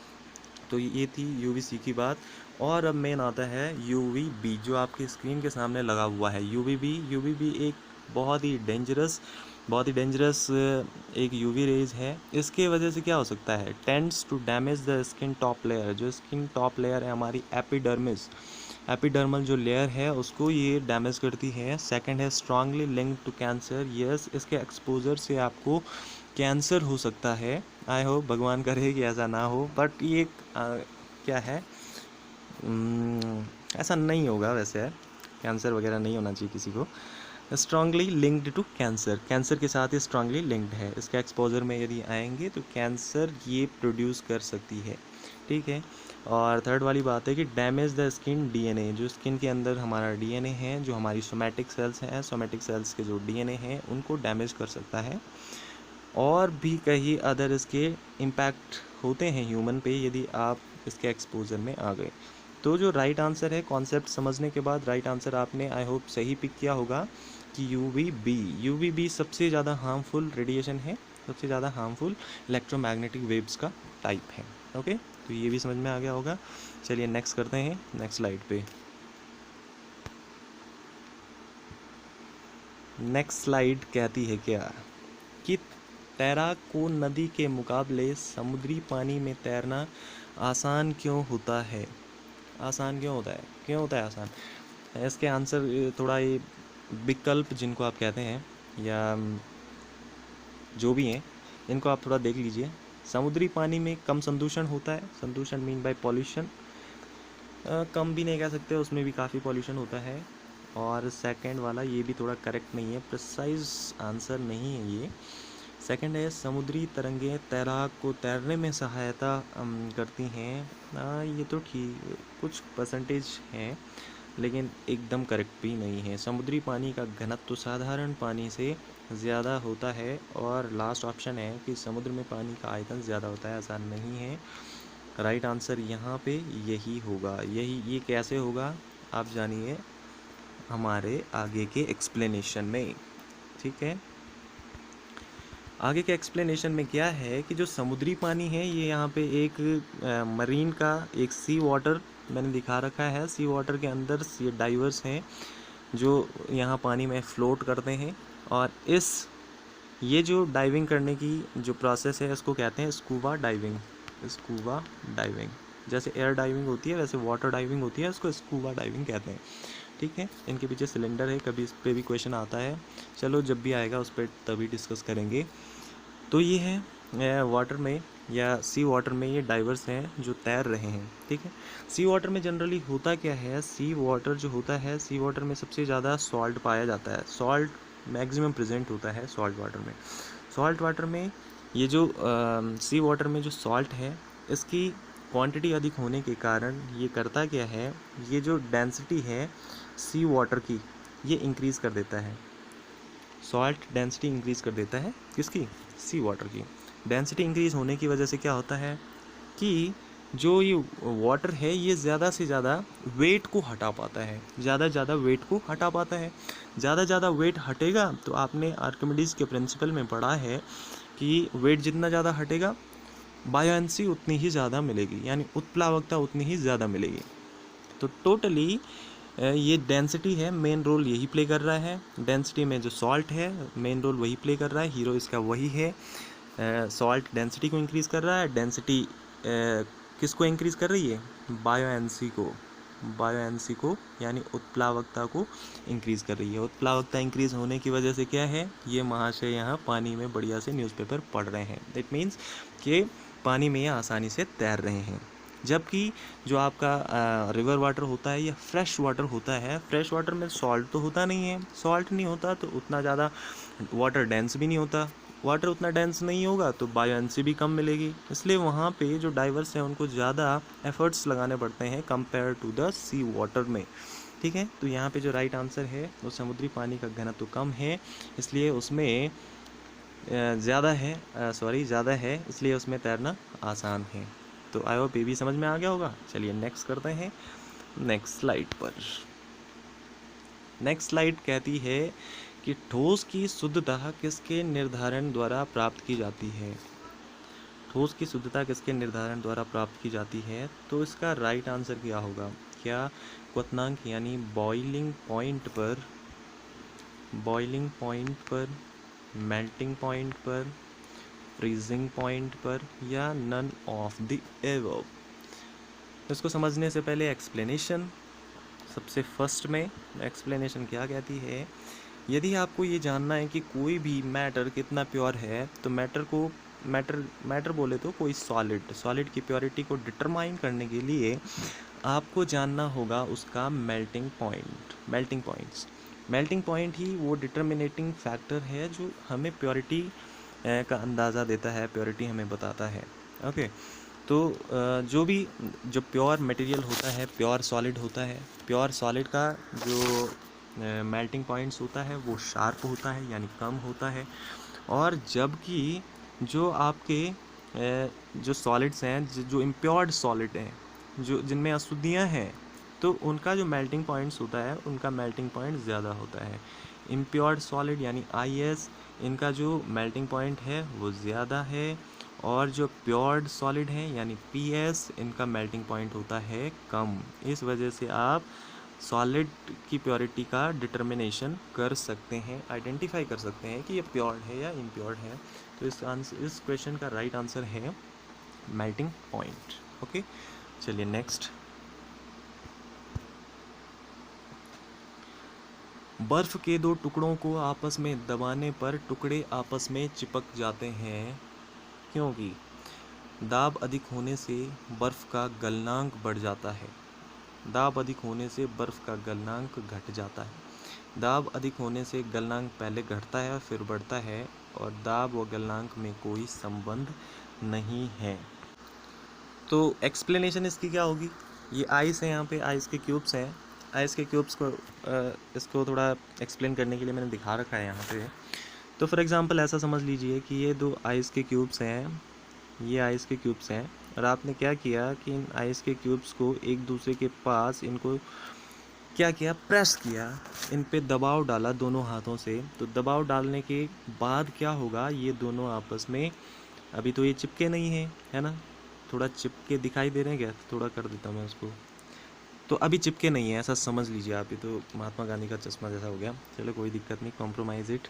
तो ये थी UVC की बात। और अब मेन आता है UVB, जो आपकी स्क्रीन के सामने लगा हुआ है। UVB एक बहुत ही डेंजरस एक UV रेज है। इसके वजह से क्या हो सकता है? Tends to damage the skin top layer. जो स्किन टॉप लेयर है हमारी एपिडर्मल जो लेयर है उसको ये डैमेज करती है। सेकंड है strongly linked to cancer. Yes, इसके एक्सपोजर से आपको कैंसर हो सकता है। आई होप, भगवान करे कि ऐसा ना हो, बट ये क्या है, ऐसा नहीं होगा वैसे। कैंसर वगैरह नहीं होना चाहिए किसी को। स्ट्रांगली लिंक्ड टू कैंसर के साथ ही स्ट्रांगली लिंक्ड है। इसके एक्सपोजर में यदि आएंगे तो कैंसर ये प्रोड्यूस कर सकती है। ठीक है, और थर्ड वाली बात है कि डैमेज द स्किन DNA। जो स्किन के अंदर हमारा DNA है, जो हमारी सोमैटिक सेल्स हैं, सोमैटिक सेल्स के जो DNA हैं उनको डैमेज कर सकता है। और भी कई अदर इसके इम्पैक्ट होते हैं ह्यूमन पे यदि आप इसके एक्सपोजर में आ गए। तो जो राइट आंसर है, कॉन्सेप्ट समझने के बाद राइट आंसर आपने आई होप सही पिक किया होगा कि UVB सबसे ज़्यादा हार्मफुल रेडिएशन है, सबसे ज़्यादा हार्मफुल इलेक्ट्रोमैग्नेटिक वेव्स का टाइप है। ओके, तो ये भी समझ में आ गया होगा। चलिए नेक्स्ट करते हैं, नेक्स्ट स्लाइड पे। नेक्स्ट स्लाइड कहती है क्या कि तैराक को नदी के मुकाबले समुद्री पानी में तैरना आसान क्यों होता है? आसान क्यों होता है? क्यों होता है आसान? इसके आंसर थोड़ा ये विकल्प जिनको आप कहते हैं या जो भी हैं, इनको आप थोड़ा देख लीजिए। समुद्री पानी में कम संदूषण होता है। संदूषण मीन बाय पॉल्यूशन। कम भी नहीं कह सकते, उसमें भी काफ़ी पॉल्यूशन होता है। और सेकंड वाला ये भी थोड़ा करेक्ट नहीं है, प्रिसाइज आंसर नहीं है ये। सेकंड है समुद्री तरंगें तैराक को तैरने में सहायता करती हैं। ये तो ठीक कुछ परसेंटेज हैं, लेकिन एकदम करेक्ट भी नहीं है। समुद्री पानी का घनत्व साधारण पानी से ज़्यादा होता है। और लास्ट ऑप्शन है कि समुद्र में पानी का आयतन ज़्यादा होता है, आसान नहीं है। राइट आंसर यहाँ पे यही होगा। ये कैसे होगा आप जानिए हमारे आगे के एक्सप्लेनेशन में, ठीक है। आगे के एक्सप्लेनेशन में क्या है कि जो समुद्री पानी है ये यहाँ पे एक मरीन का एक सी वाटर मैंने दिखा रखा है। सी वाटर के अंदर ये डाइवर्स हैं जो यहाँ पानी में फ्लोट करते हैं। और ये जो डाइविंग करने की जो प्रोसेस है इसको कहते हैं स्कूबा डाइविंग। स्कूबा डाइविंग जैसे एयर डाइविंग होती है वैसे वाटर डाइविंग होती है, उसको स्कूबा डाइविंग कहते हैं, ठीक है। इनके पीछे सिलेंडर है, कभी इस पर भी क्वेश्चन आता है। चलो जब भी आएगा उस पर तभी डिस्कस करेंगे। तो ये है वाटर में या सी वाटर में ये डाइवर्स हैं जो तैर रहे हैं, ठीक है। सी वाटर में जनरली होता क्या है, सी वाटर जो होता है, सी वाटर में सबसे ज़्यादा सॉल्ट पाया जाता है। सॉल्ट मैक्सिमम प्रेजेंट होता है सॉल्ट वाटर में। सॉल्ट वाटर में ये जो सी वाटर में जो सॉल्ट है इसकी क्वांटिटी अधिक होने के कारण ये करता क्या है, ये जो डेंसिटी है सी वाटर की ये इंक्रीज़ कर देता है। सॉल्ट डेंसिटी इंक्रीज़ कर देता है किसकी? सी वाटर की। डेंसिटी इंक्रीज़ होने की वजह से क्या होता है कि जो ये वाटर है ये ज़्यादा से ज़्यादा वेट को हटा पाता है, ज़्यादा वेट को हटा पाता है। ज़्यादा वेट हटेगा तो आपने आर्किमिडीज़ के प्रिंसिपल में पढ़ा है कि वेट जितना ज़्यादा हटेगा बायोएंसी उतनी ही ज़्यादा मिलेगी, यानी उत्प्लावकता उतनी ही ज़्यादा मिलेगी। तो टोटली ये डेंसिटी है मेन रोल यही प्ले कर रहा है। डेंसिटी में जो सॉल्ट है मेन रोल वही प्ले कर रहा है, हीरो इसका वही है। सॉल्ट डेंसिटी को इंक्रीज़ कर रहा है, डेंसिटी किसको इंक्रीज़ कर रही है? बायोएंसी को यानी उत्प्लावकता को इंक्रीज़ कर रही है। उत्प्लावकता इंक्रीज़ होने की वजह से क्या है, ये महाशय यहाँ पानी में बढ़िया से न्यूज़पेपर पढ़ रहे हैं। दैट मीन्स कि पानी में ये आसानी से तैर रहे हैं। जबकि जो आपका रिवर वाटर होता है या फ्रेश वाटर होता है, फ्रेश वाटर में सॉल्ट तो होता नहीं है। सॉल्ट नहीं होता तो उतना ज़्यादा वाटर डेंस भी नहीं होता। वाटर उतना डेंस नहीं होगा तो बायोएंसी भी कम मिलेगी। इसलिए वहाँ पे जो डाइवर्स हैं उनको ज़्यादा एफर्ट्स लगाने पड़ते हैं compare to the sea water में, ठीक है। तो यहाँ पे जो राइट आंसर है वो समुद्री पानी का घनत्व कम है, इसलिए उसमें ज़्यादा है, इसलिए उसमें तैरना आसान है। तो आई होप ये भी समझ में आ गया होगा। चलिए नेक्स्ट करते हैं नेक्स्ट स्लाइड पर। नेक्स्ट स्लाइड कहती है कि ठोस की शुद्धता किसके निर्धारण द्वारा प्राप्त की जाती है? ठोस की शुद्धता किसके निर्धारण द्वारा प्राप्त की जाती है? तो इसका राइट आंसर क्या होगा? क्या क्वथनांक यानी बॉइलिंग पॉइंट पर, मेल्टिंग पॉइंट पर, फ्रीजिंग पॉइंट पर, या नन ऑफ द एबव? इसको समझने से पहले एक्सप्लेनेशन। सबसे फर्स्ट में एक्सप्लेनेशन क्या कहती है, यदि आपको ये जानना है कि कोई भी मैटर कितना प्योर है तो मैटर बोले तो कोई सॉलिड की प्योरिटी को डिटरमाइन करने के लिए आपको जानना होगा उसका मेल्टिंग पॉइंट ही वो डिटर्मिनेटिंग फैक्टर है जो हमें प्योरिटी का अंदाज़ा देता है, प्योरिटी हमें बताता है। ओके, तो जो प्योर मटेरियल होता है, प्योर सॉलिड होता है, प्योर सॉलिड का जो मेल्टिंग पॉइंट्स होता है वो शार्प होता है यानी कम होता है। और जबकि जो आपके जो सॉलिड्स हैं, जो इम्प्योर्ड सॉलिड हैं, जो जिनमें अशुद्धियाँ हैं, तो उनका जो मेल्टिंग पॉइंट्स होता है उनका मेल्टिंग पॉइंट ज़्यादा होता है। इम्प्योर्ड सॉलिड यानी IS, इनका जो मेल्टिंग पॉइंट है वो ज़्यादा है। और जो प्योर्ड सॉलिड है यानी PS, इनका मेल्टिंग पॉइंट होता है कम। इस वजह से आप सॉलिड की प्योरिटी का डिटर्मिनेशन कर सकते हैं, आइडेंटिफाई कर सकते हैं कि ये प्योर है या इम्प्योर्ड है। तो इस क्वेश्चन का राइट आंसर है मेल्टिंग पॉइंट। ओके, चलिए नेक्स्ट। बर्फ के दो टुकड़ों को आपस में दबाने पर टुकड़े आपस में चिपक जाते हैं क्योंकि दाब अधिक होने से बर्फ का गलनांक बढ़ जाता है। दाब अधिक होने से बर्फ का गलनांक घट जाता है। दाब अधिक होने से गलनांक पहले घटता है फिर बढ़ता है और दाब व गलनांक में कोई संबंध नहीं है। तो एक्सप्लेनेशन इसकी क्या होगी? ये आइस है, यहाँ पे आइस के क्यूब्स हैं। आइस के क्यूब्स को इसको थोड़ा एक्सप्लेन करने के लिए मैंने दिखा रखा है यहाँ पे। तो फॉर एग्जांपल ऐसा समझ लीजिए कि ये दो आइस के क्यूब्स हैं, ये आइस के क्यूब्स हैं और आपने क्या किया कि इन आइस के क्यूब्स को एक दूसरे के पास इनको क्या किया, प्रेस किया, इन पे दबाव डाला दोनों हाथों से। तो दबाव डालने के बाद क्या होगा, ये दोनों आपस में, अभी तो ये चिपके नहीं हैं, है ना, थोड़ा चिपके दिखाई दे रहे हैं क्या? थोड़ा कर देता हूँ मैं उसको। तो अभी चिपके नहीं है, ऐसा समझ लीजिए आप। ये तो महात्मा गांधी का चश्मा जैसा हो गया। चलो कोई दिक्कत नहीं, कॉम्प्रोमाइज़ इट।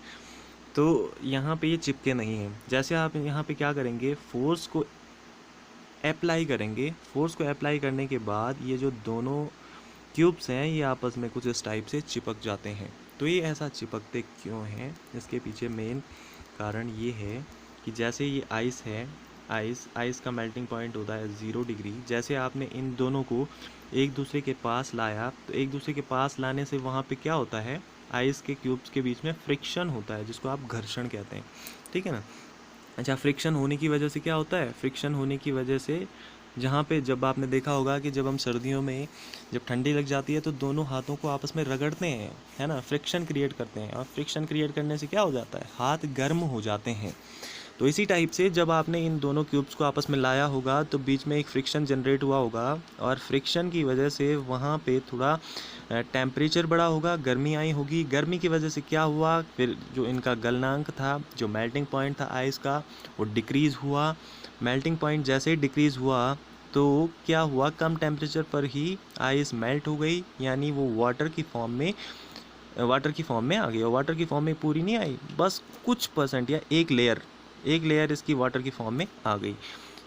तो यहाँ पे ये चिपके नहीं हैं। जैसे आप यहाँ पे क्या करेंगे, फोर्स को अप्लाई करेंगे। फोर्स को अप्लाई करने के बाद ये जो दोनों क्यूब्स हैं ये आपस में कुछ इस टाइप से चिपक जाते हैं। तो ये ऐसा चिपकते क्यों हैं, इसके पीछे मेन कारण ये है कि जैसे ये आइस है, आइस का मेल्टिंग पॉइंट होता है 0 डिग्री। जैसे आपने इन दोनों को एक दूसरे के पास लाया, तो एक दूसरे के पास लाने से वहाँ पे क्या होता है, आइस के क्यूब्स के बीच में फ्रिक्शन होता है, जिसको आप घर्षण कहते हैं, ठीक है ना। अच्छा, फ्रिक्शन होने की वजह से क्या होता है, फ्रिक्शन होने की वजह से जहाँ पे, जब आपने देखा होगा कि जब हम सर्दियों में जब ठंडी लग जाती है तो दोनों हाथों को आपस में रगड़ते हैं, है ना, फ्रिक्शन क्रिएट करते हैं, और फ्रिक्शन क्रिएट करने से क्या हो जाता है, हाथ गर्म हो जाते हैं। तो इसी टाइप से जब आपने इन दोनों क्यूब्स को आपस में लाया होगा तो बीच में एक फ्रिक्शन जनरेट हुआ होगा, और फ्रिक्शन की वजह से वहाँ पे थोड़ा टेम्परेचर बढ़ा होगा, गर्मी आई होगी। गर्मी की वजह से क्या हुआ, फिर जो इनका गलनांक था, जो मेल्टिंग पॉइंट था आइस का, वो डिक्रीज़ हुआ। मेल्टिंग पॉइंट जैसे ही डिक्रीज़ हुआ तो क्या हुआ, कम टेम्परेचर पर ही आइस मेल्ट हो गई, यानी वो वाटर की फॉर्म में आ गई। और वाटर की फॉर्म में पूरी नहीं आई, बस कुछ परसेंट या एक लेयर इसकी वाटर की फॉर्म में आ गई,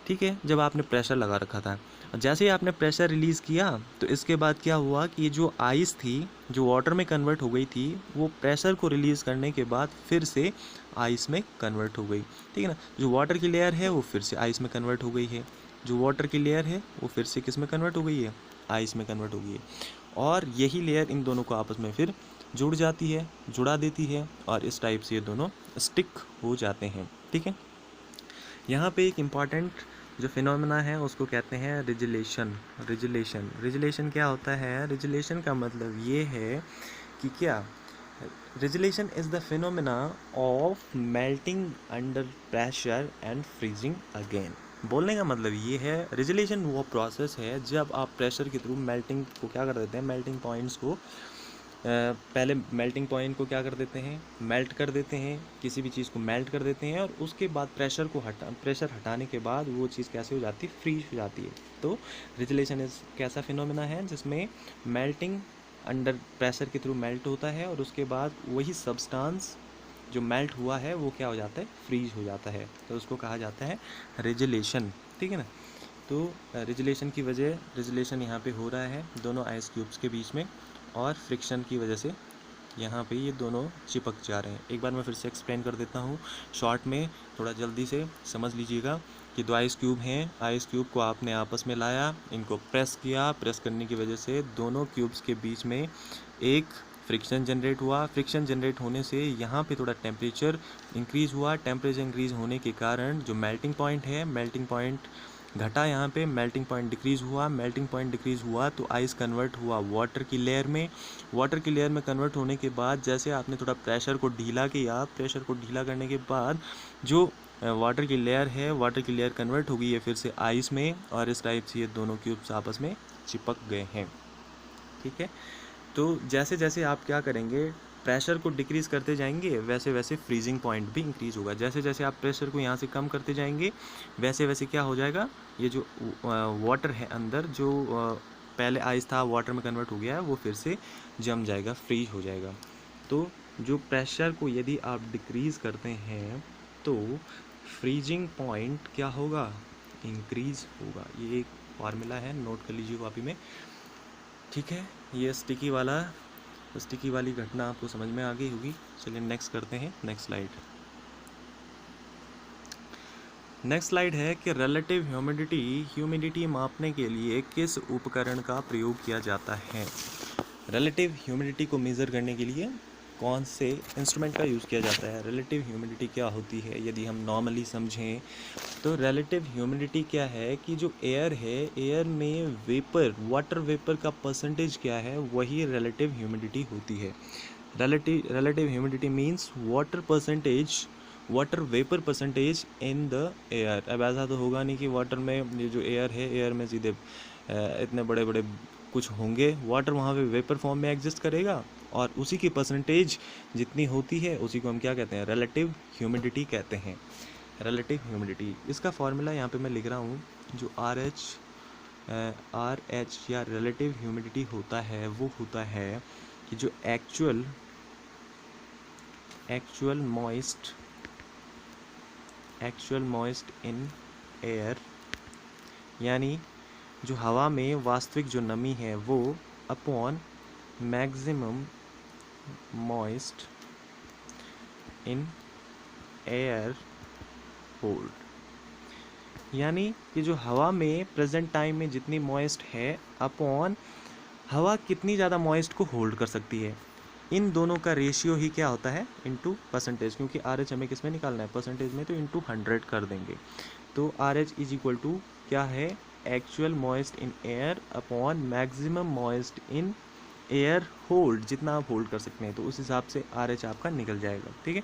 ठीक है, जब आपने प्रेशर लगा रखा था। जैसे ही आपने प्रेशर रिलीज़ किया तो इसके बाद क्या हुआ कि ये जो आइस थी, जो वाटर में कन्वर्ट हो गई थी, वो प्रेशर को रिलीज़ करने के बाद फिर से आइस में कन्वर्ट हो गई, ठीक है ना। जो वाटर की लेयर है वो फिर से आइस में कन्वर्ट हो गई है, जो वाटर की लेयर है वो फिर से किस में कन्वर्ट हो गई है, आइस में कन्वर्ट हो गई है। और यही लेयर इन दोनों को आपस में फिर जुड़ा देती है, और इस टाइप से ये दोनों स्टिक हो जाते हैं, ठीक है। यहाँ पे एक इम्पॉर्टेंट जो फिनोमेना है उसको कहते हैं रिजलेशन क्या होता है, रिजलेशन का मतलब ये है कि क्या, regelation is the phenomena of melting under pressure and freezing again. बोलने का मतलब ये है, रिजलेशन वो प्रोसेस है जब आप प्रेशर के थ्रू मेल्टिंग को क्या कर देते हैं, मेल्टिंग पॉइंट्स को पहले मेल्टिंग पॉइंट को क्या कर देते हैं, मेल्ट कर देते हैं, किसी भी चीज़ को मेल्ट कर देते हैं, और उसके बाद प्रेशर हटाने के बाद वो चीज़ कैसे हो जाती है, फ्रीज हो जाती है। तो रिजलेशन इस कैसा फिनोमेना है जिसमें मेल्टिंग अंडर प्रेशर के थ्रू मेल्ट होता है, और उसके बाद वही सब्सटेंस जो मेल्ट हुआ है वो क्या हो जाता है, फ्रीज हो जाता है। तो उसको कहा जाता है रिजलेशन, ठीक है ना। तो रिजलेशन यहाँ पे हो रहा है दोनों आइस क्यूब्स के बीच में, और फ्रिक्शन की वजह से यहाँ पे ये दोनों चिपक जा रहे हैं। एक बार मैं फिर से एक्सप्लेन कर देता हूँ शॉर्ट में, थोड़ा जल्दी से समझ लीजिएगा कि दो आइस क्यूब हैं, आइस क्यूब को आपने आपस में लाया, इनको प्रेस किया, प्रेस करने की वजह से दोनों क्यूब्स के बीच में एक फ्रिक्शन जनरेट हुआ। फ्रिक्शन जनरेट होने से यहाँ पे थोड़ा टेम्परेचर इंक्रीज़ हुआ। टेम्परेचर इंक्रीज़ होने के कारण जो मेल्टिंग पॉइंट है, मेल्टिंग पॉइंट घटा, यहाँ पे मेल्टिंग पॉइंट डिक्रीज़ हुआ। मेल्टिंग पॉइंट डिक्रीज़ हुआ तो आइस कन्वर्ट हुआ वाटर की लेयर में। वाटर की लेयर में कन्वर्ट होने के बाद जैसे आपने थोड़ा प्रेशर को ढीला किया, प्रेशर को ढीला करने के बाद जो वाटर की लेयर है, वाटर की लेयर कन्वर्ट हो गई है फिर से आइस में, और इस टाइप से ये दोनों क्यूब्स आपस में चिपक गए हैं, ठीक है। तो जैसे जैसे आप क्या करेंगे, प्रेशर को डिक्रीज़ करते जाएंगे, वैसे वैसे फ्रीजिंग पॉइंट भी इंक्रीज़ होगा। जैसे जैसे आप प्रेशर को यहाँ से कम करते जाएंगे, वैसे वैसे क्या हो जाएगा, ये जो वाटर है अंदर, जो पहले आइस था वाटर में कन्वर्ट हो गया है, वो फिर से जम जाएगा, फ्रीज हो जाएगा। तो जो प्रेशर को यदि आप डिक्रीज़ करते हैं तो फ्रीजिंग पॉइंट क्या होगा, इंक्रीज होगा। ये एक फार्मूला है, नोट कर लीजिए कॉपी में, ठीक है। ये स्टिकी वाली घटना आपको समझ में आ गई होगी। चलिए नेक्स्ट करते हैं, नेक्स्ट स्लाइड है कि रिलेटिव ह्यूमिडिटी मापने के लिए किस उपकरण का प्रयोग किया जाता है। रिलेटिव ह्यूमिडिटी को मेज़र करने के लिए कौन से इंस्ट्रूमेंट का यूज़ किया जाता है। रिलेटिव ह्यूमिडिटी क्या होती है, यदि हम नॉर्मली समझें तो रिलेटिव ह्यूमिडिटी क्या है कि जो एयर है, एयर में वाटर वेपर का परसेंटेज क्या है, वही रिलेटिव ह्यूमिडिटी होती है। Relative humidity means water vapour percentage in the air. अब ऐसा तो होगा नहीं कि वाटर में ये जो एयर है, एयर में सीधे इतने बड़े बड़े कुछ होंगे, वाटर वहाँ पे वेपर फॉर्म में एग्जिस्ट करेगा और उसी की परसेंटेज जितनी होती है उसी को हम क्या कहते हैं, रिलेटिव ह्यूमिडिटी कहते हैं। रिलेटिव ह्यूमिडिटी, इसका फॉर्मूला यहाँ पे मैं लिख रहा हूँ। जो आर एच या रिलेटिव ह्यूमिडिटी होता है वो होता है कि जो एक्चुअल मॉइस्ट इन एयर, यानी जो हवा में वास्तविक जो नमी है वो upon maximum moist in air hold, यानी कि जो हवा में प्रेजेंट टाइम में जितनी मॉइस्ट है अपॉन हवा कितनी ज़्यादा मॉइस्ट को होल्ड कर सकती है। इन दोनों का रेशियो ही क्या होता है, इनटू परसेंटेज, क्योंकि आर एच हमें किस में निकालना है, परसेंटेज में, तो इनटू 100 कर देंगे। तो R H is equal to क्या है, actual moist in air upon maximum moist in air hold, जितना आप होल्ड कर सकते हैं, तो उस हिसाब से आर एच आपका निकल जाएगा, ठीक है।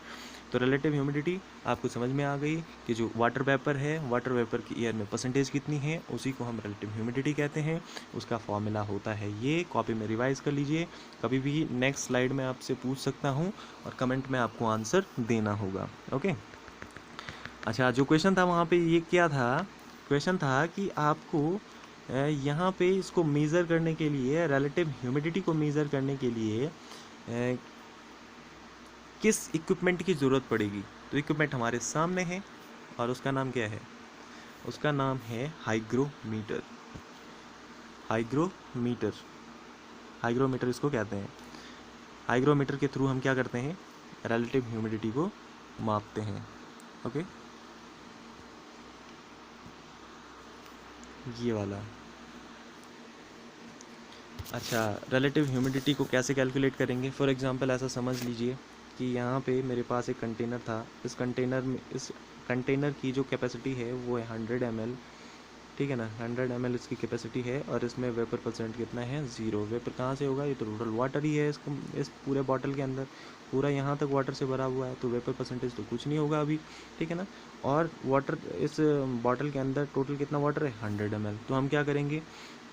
तो रिलेटिव ह्यूमिडिटी आपको समझ में आ गई कि जो वाटर वेपर है, वाटर वेपर की एयर में परसेंटेज कितनी है, उसी को हम रिलेटिव ह्यूमिडिटी कहते हैं। उसका फॉर्मूला होता है ये, कॉपी में रिवाइज कर लीजिए, कभी भी नेक्स्ट स्लाइड में आपसे पूछ सकता हूँ और कमेंट में आपको आंसर देना होगा, ओके। अच्छा, जो क्वेश्चन था वहाँ पे ये क्या था, क्वेश्चन था कि आपको यहाँ पे इसको मेज़र करने के लिए, रिलेटिव ह्यूमिडिटी को मेज़र करने के लिए किस इक्विपमेंट की ज़रूरत पड़ेगी। तो इक्विपमेंट हमारे सामने है और उसका नाम क्या है, उसका नाम है हाइग्रोमीटर। हाइग्रोमीटर इसको कहते हैं। हाइग्रोमीटर के थ्रू हम क्या करते हैं, रिलेटिव ह्यूमिडिटी को मापते हैं, ओके। ये वाला, अच्छा, रिलेटिव ह्यूमिडिटी को कैसे कैलकुलेट करेंगे। फॉर एग्जांपल ऐसा समझ लीजिए कि यहाँ पे मेरे पास एक कंटेनर था, इस कंटेनर की जो कैपेसिटी है वो है 100 ml, ठीक है ना, 100 ml इसकी कैपेसिटी है और इसमें वेपर परसेंट कितना है, 0। वेपर कहाँ से होगा, ये तो टोटल वाटर ही है इस पूरे बॉटल के अंदर, पूरा यहाँ तक वाटर से भरा हुआ है, तो वेपर परसेंटेज तो कुछ नहीं होगा अभी, ठीक है ना। और वाटर इस बॉटल के अंदर टोटल कितना वाटर है, 100 ml। तो हम क्या करेंगे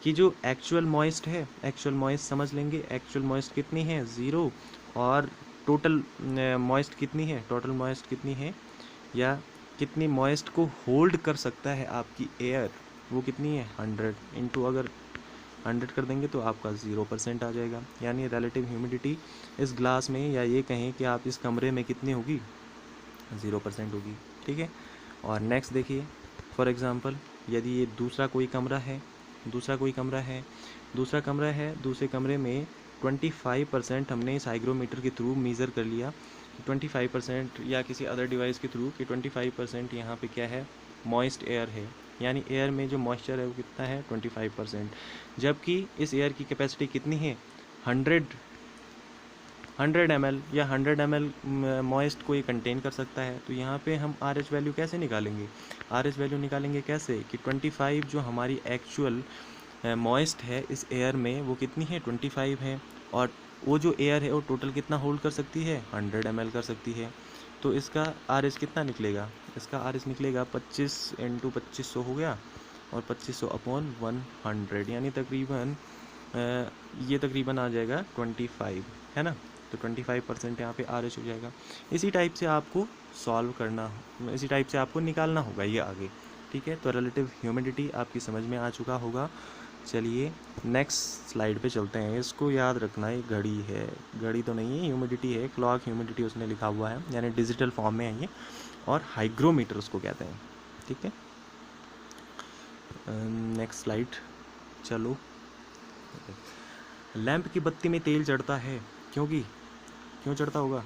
कि जो एक्चुअल मॉइस्ट है, एक्चुअल मॉइस्ट समझ लेंगे, एक्चुअल मॉइस्ट कितनी है, 0, और टोटल मॉइस्ट कितनी है, टोटल मॉइस्ट कितनी है, या कितनी मॉइस्ट को होल्ड कर सकता है आपकी एयर, वो कितनी है, 100, इंटू अगर 100 कर देंगे तो आपका 0% आ जाएगा। यानी रिलेटिव ह्यूमिडिटी इस ग्लास में, या ये कहें कि आप इस कमरे में कितनी होगी, 0% होगी, ठीक है। और नेक्स्ट देखिए, फॉर एग्ज़ाम्पल यदि ये दूसरा कमरा है, दूसरे कमरे में 25% हमने इस हाइग्रोमीटर के थ्रू मेज़र कर लिया, 25%, या किसी अदर डिवाइस के थ्रू कि 25% यहाँ पे क्या है, मॉइस्ट एयर है, यानी एयर में जो मॉइस्चर है वो कितना है, 25%, जबकि इस एयर की कैपेसिटी कितनी है, 100 ml, या 100 ml मॉइस्ट को ये कंटेन कर सकता है। तो यहाँ पे हम आर एच वैल्यू कैसे निकालेंगे, आर एच वैल्यू निकालेंगे कैसे कि 25 जो हमारी एक्चुअल मॉइस्ट है इस एयर में वो कितनी है, 25 है, और वो जो एयर है वो टोटल कितना होल्ड कर सकती है, 100 ml कर सकती है। तो इसका आर एच कितना निकलेगा, इसका आर एच निकलेगा 25 × 2500 हो गया, और 2500 अपॉन 100, यानी तकरीबन ये तकरीबन आ जाएगा 25, है ना। तो 25% यहाँ पे आर एच हो जाएगा। इसी टाइप से आपको इसी टाइप से आपको निकालना होगा ये आगे, ठीक है। तो रिलेटिव ह्यूमिडिटी आपकी समझ में आ चुका होगा। चलिए नेक्स्ट स्लाइड पे चलते हैं। इसको याद रखना, ये घड़ी है, घड़ी तो नहीं है, ह्यूमिडिटी है, क्लॉक ह्यूमिडिटी उसने लिखा हुआ है, यानी डिजिटल फॉर्म में है ये। और हाइग्रोमीटर उसको कहते हैं। ठीक है, नेक्स्ट स्लाइड चलो। लैंप की बत्ती में तेल चढ़ता है क्यों चढ़ता होगा?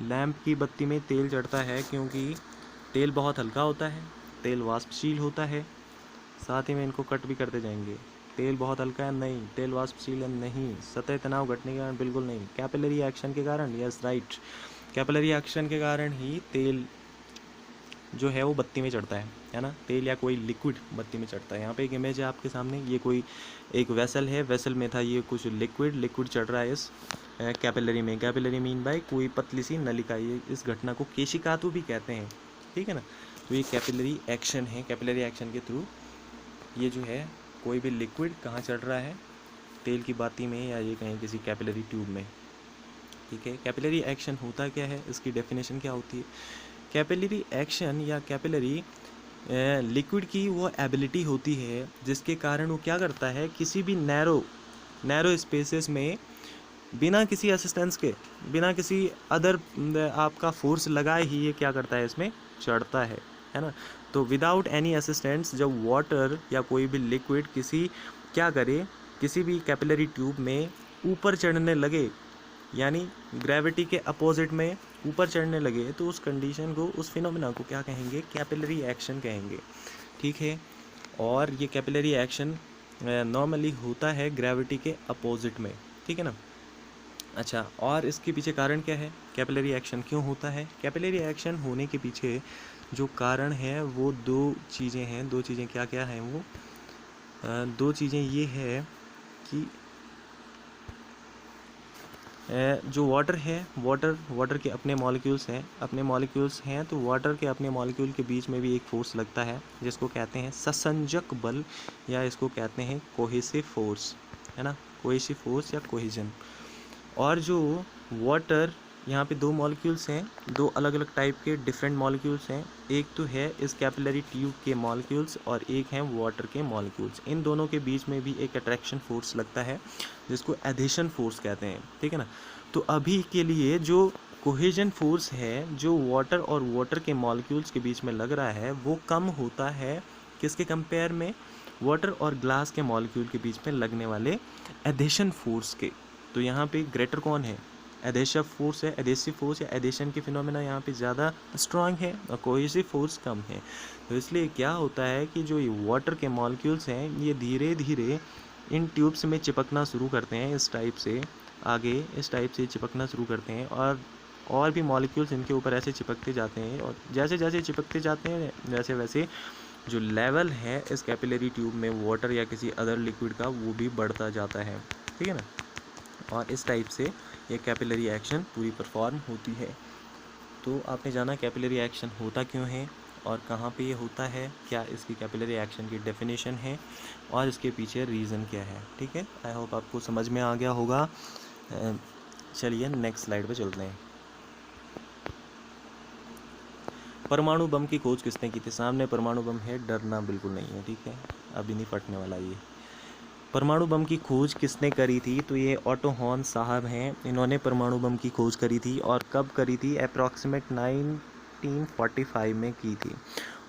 लैंप की बत्ती में तेल चढ़ता है क्योंकि तेल बहुत हल्का होता है, तेल वाष्पशील होता है। साथ ही में इनको कट भी करते जाएंगे। तेल बहुत हल्का है, नहीं। तेल वाष्पशील है, नहीं। सतह तनाव घटने के कारण, बिल्कुल नहीं। कैपिलरी एक्शन के कारण, यस राइट, कैपिलरी एक्शन के कारण ही तेल जो है वो बत्ती में चढ़ता है ना। तेल या कोई लिक्विड बत्ती में चढ़ता है। यहाँ पे एक इमेज है आपके सामने, ये कोई एक वेसल है, वेसल में था ये कुछ लिक्विड चढ़ रहा है इस कैपिलरी में। कैपिलरी मीन बाय कोई पतली सी नलिका, ये इस घटना को केशिकातु भी कहते हैं। ठीक है ना। तो ये कैपिलरी एक्शन है। कैपिलरी एक्शन के थ्रू ये जो है कोई भी लिक्विड कहाँ चढ़ रहा है, तेल की बाती में या ये कहीं किसी कैपिलरी ट्यूब में। ठीक है, कैपिलरी एक्शन होता क्या है, इसकी डेफिनेशन क्या होती है? कैपिलरी एक्शन या कैपिलरी लिक्विड की वो एबिलिटी होती है जिसके कारण वो क्या करता है, किसी भी नैरो स्पेसेस में बिना किसी असिस्टेंस के, बिना किसी अदर आपका फोर्स लगाए ही ये क्या करता है, इसमें चढ़ता है ना। तो विदाउट एनी असिस्टेंस जब वाटर या कोई भी लिक्विड क्या करे, किसी भी कैपिलरी ट्यूब में ऊपर चढ़ने लगे, यानी ग्रेविटी के अपोजिट में ऊपर चढ़ने लगे, तो उस कंडीशन को, उस फिनोमेना को क्या कहेंगे, कैपिलरी एक्शन कहेंगे। ठीक है, और ये कैपिलरी एक्शन नॉर्मली होता है ग्रेविटी के अपोजिट में। ठीक है ना। अच्छा, और इसके पीछे कारण क्या है, कैपिलरी एक्शन क्यों होता है? कैपिलरी एक्शन होने के पीछे जो कारण है वो दो चीज़ें हैं। दो चीज़ें क्या क्या हैं वो? दो चीज़ें ये है कि जो वाटर है, वाटर के अपने मॉलिक्यूल्स हैं, तो वाटर के अपने मॉलिक्यूल के बीच में भी एक फोर्स लगता है जिसको कहते हैं ससंजक बल, या इसको कहते हैं कोहेसिव फोर्स, है ना, कोहेसिव फोर्स या कोहेजन। और जो वाटर, यहाँ पे दो मॉलिक्यूल्स हैं, दो अलग अलग टाइप के डिफरेंट मॉलिक्यूल्स हैं। एक तो है इस कैपिलरी ट्यूब के मॉलिक्यूल्स और एक हैं वाटर के मॉलिक्यूल्स। इन दोनों के बीच में भी एक अट्रैक्शन फोर्स लगता है जिसको एडिशन फोर्स कहते हैं। ठीक है ना। तो अभी के लिए जो कोहेजन फोर्स है, जो वाटर और वाटर के मॉलिक्यूल्स के बीच में लग रहा है, वो कम होता है किसके कंपेयर में, वाटर और ग्लास के मॉलिक्यूल के बीच में लगने वाले एडिशन फोर्स के। तो यहाँ पे ग्रेटर कौन है, एडेसिव फोर्स है। एडेसिव फोर्स या एडिशन के फिनोमेना यहाँ पे ज़्यादा स्ट्रांग है और कोहेसिव फोर्स कम है। तो इसलिए क्या होता है कि जो ये वाटर के मॉलिक्यूल्स हैं, ये धीरे धीरे इन ट्यूब्स में चिपकना शुरू करते हैं, इस टाइप से चिपकना शुरू करते हैं, और भी मॉलिक्यूल्स इनके ऊपर ऐसे चिपकते जाते हैं, और जैसे जैसे चिपकते जाते हैं वैसे वैसे जो लेवल है इस कैपिलरी ट्यूब में वाटर या किसी अदर लिक्विड का, वो भी बढ़ता जाता है। ठीक है ना। और इस टाइप से ये कैपिलरी एक्शन पूरी परफॉर्म होती है। तो आपने जाना कैपिलरी एक्शन होता क्यों है और कहाँ पे ये होता है, क्या इसकी कैपिलरी एक्शन की डेफिनेशन है और इसके पीछे रीज़न क्या है। ठीक है, आई होप आपको समझ में आ गया होगा। चलिए नेक्स्ट स्लाइड पे चलते हैं। परमाणु बम की खोज किसने की थी? सामने परमाणु बम है, डरना बिल्कुल नहीं है। ठीक है, अभी नहीं फटने वाला ये। परमाणु बम की खोज किसने करी थी? तो ये ऑटो हॉर्न साहब हैं, इन्होंने परमाणु बम की खोज करी थी। और कब करी थी? अप्रॉक्सीमेट 1945 में की थी।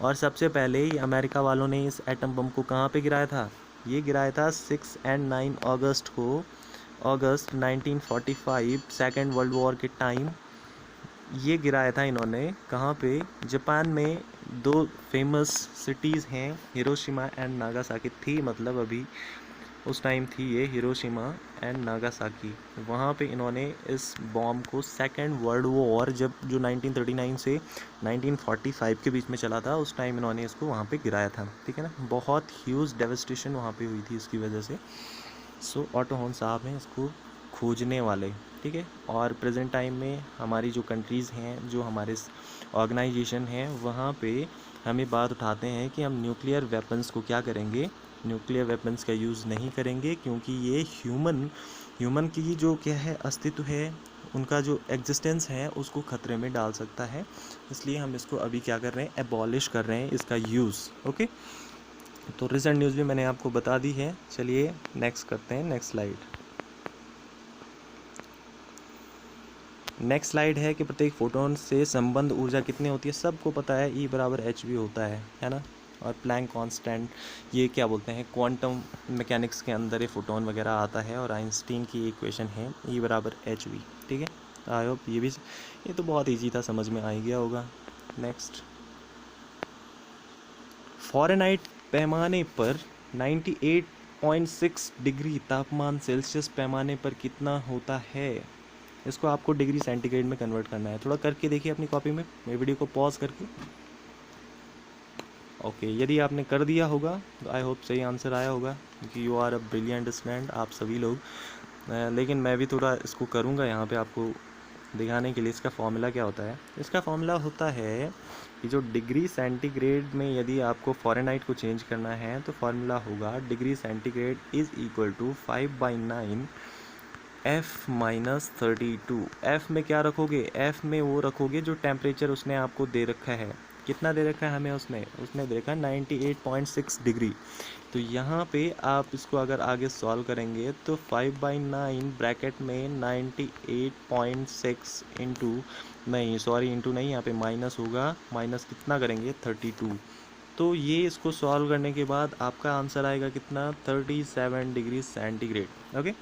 और सबसे पहले ये अमेरिका वालों ने इस एटम बम को कहाँ पे गिराया था? ये गिराया था 6 और 9 अगस्त को, अगस्त 1945, सेकेंड वर्ल्ड वॉर के टाइम ये गिराया था इन्होंने। कहाँ पे? जापान में दो फेमस सिटीज़ हैं, हिरोशिमा एंड नागासाकी थी, मतलब अभी उस टाइम थी ये हिरोशिमा एंड नागासाकी। वहाँ पे इन्होंने इस बॉम्ब को सेकेंड वर्ल्ड वॉर जब जो 1939 से 1945 के बीच में चला था, उस टाइम इन्होंने इसको वहाँ पे गिराया था। ठीक है ना। बहुत ह्यूज डेवस्टेशन वहाँ पे हुई थी इसकी वजह से। सो ऑटो हॉर्न साहब हैं इसको खोजने वाले। ठीक है। और प्रेजेंट टाइम में हमारी जो कंट्रीज़ हैं, जो हमारे ऑर्गेनाइजेशन हैं, वहाँ पे हमें बात उठाते हैं कि हम न्यूक्लियर वेपन्स को क्या करेंगे, न्यूक्लियर वेपन्स का यूज़ नहीं करेंगे, क्योंकि ये ह्यूमन की जो क्या है अस्तित्व है, उनका जो एग्जिस्टेंस है उसको ख़तरे में डाल सकता है। इसलिए हम इसको अभी क्या कर रहे हैं, एबॉलिश कर रहे हैं इसका यूज़। ओके, तो रिसेंट न्यूज़ भी मैंने आपको बता दी है। चलिए नेक्स्ट करते हैं, नेक्स्ट स्लाइड। नेक्स्ट स्लाइड है कि प्रत्येक फोटोन से संबंध ऊर्जा कितनी होती है, सबको पता है E बराबर hv होता है ना। और प्लैंक कांस्टेंट, ये क्या बोलते हैं, क्वांटम मैकेनिक्स के अंदर ये फोटोन वगैरह आता है, और आइंस्टीन की इक्वेशन है E बराबर hv। ठीक है, आई होप ये तो बहुत ईजी था, समझ में आ ही गया होगा। नेक्स्ट, फ़ारेनहाइट पैमाने पर 98.6 डिग्री तापमान सेल्सियस पैमाने पर कितना होता है, इसको आपको डिग्री सेंटीग्रेड में कन्वर्ट करना है। थोड़ा करके देखिए अपनी कॉपी में, मैं वीडियो को पॉज करके। ओके, यदि आपने कर दिया होगा तो आई होप सही आंसर आया होगा, क्योंकि you are a brilliant student आप सभी लोग। लेकिन मैं भी थोड़ा इसको करूँगा यहाँ पे आपको दिखाने के लिए। इसका फॉर्मूला क्या होता है, इसका फॉर्मूला होता है कि जो डिग्री सेंटीग्रेड में यदि आपको फ़ारेनहाइट को चेंज करना है तो फॉर्मूला होगा degree centigrade is equal to 5/9 F-32। F में क्या रखोगे, F में वो रखोगे जो टेम्परेचर उसने आपको दे रखा है। कितना दे रखा है हमें, उसने दे रखा है 98.6 डिग्री। तो यहाँ पे आप इसको अगर आगे सॉल्व करेंगे तो 5/9 ब्रैकेट में 98.6 इंटू नहीं, सॉरी इंटू नहीं, यहाँ पे माइनस होगा, माइनस कितना करेंगे 32। तो ये इसको सॉल्व करने के बाद आपका आंसर आएगा कितना, 37 degree centigrade. Okay,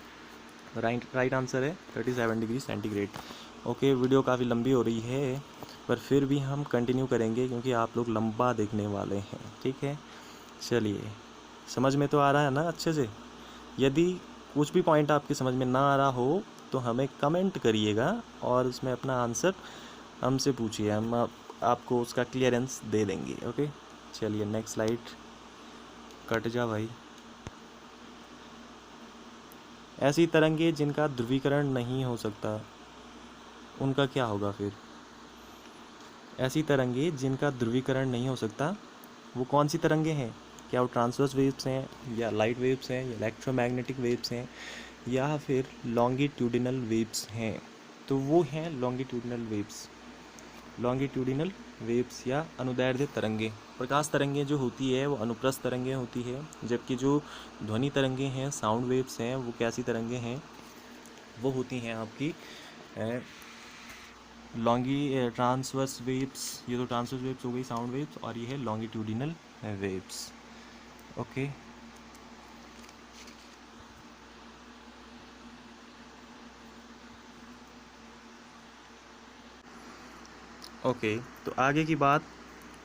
right answer है 37 डिग्री सेंटीग्रेड। ओके, वीडियो काफ़ी लंबी हो रही है, पर फिर भी हम कंटिन्यू करेंगे क्योंकि आप लोग लंबा देखने वाले हैं। ठीक है, चलिए, समझ में तो आ रहा है ना अच्छे से। यदि कुछ भी पॉइंट आपके समझ में ना आ रहा हो तो हमें कमेंट करिएगा और उसमें अपना आंसर हमसे पूछिए, हम आपको उसका क्लियरेंस दे देंगे। ओके, चलिए नेक्स्ट स्लाइड, कट जा भाई। ऐसी तरंगे जिनका ध्रुवीकरण नहीं हो सकता, उनका क्या होगा फिर। ऐसी तरंगे जिनका ध्रुवीकरण नहीं हो सकता, वो कौन सी तरंगे हैं, क्या वो ट्रांसवर्स वेव्स हैं, या लाइट वेव्स हैं, या इलेक्ट्रोमैग्नेटिक वेव्स हैं, या फिर लॉन्गिट्यूडिनल वेव्स हैं। तो वो हैं लॉन्गिट्यूडिनल वेव्स। लॉन्गिट्यूडिनल वेव्स या अनुदैर्ध्य तरंगे। प्रकाश तरंगे जो होती है वो अनुप्रस्थ तरंगे होती है, जबकि जो ध्वनि तरंगे हैं, साउंड वेव्स हैं, वो कैसी तरंगे हैं, वो होती हैं आपकी ट्रांसवर्स वेव्स। ये तो ट्रांसवर्स वेव्स हो गई, साउंड वेव्स, और ये है लॉन्गिट्यूडिनल वेव्स। ओके, ओके, तो आगे की बात,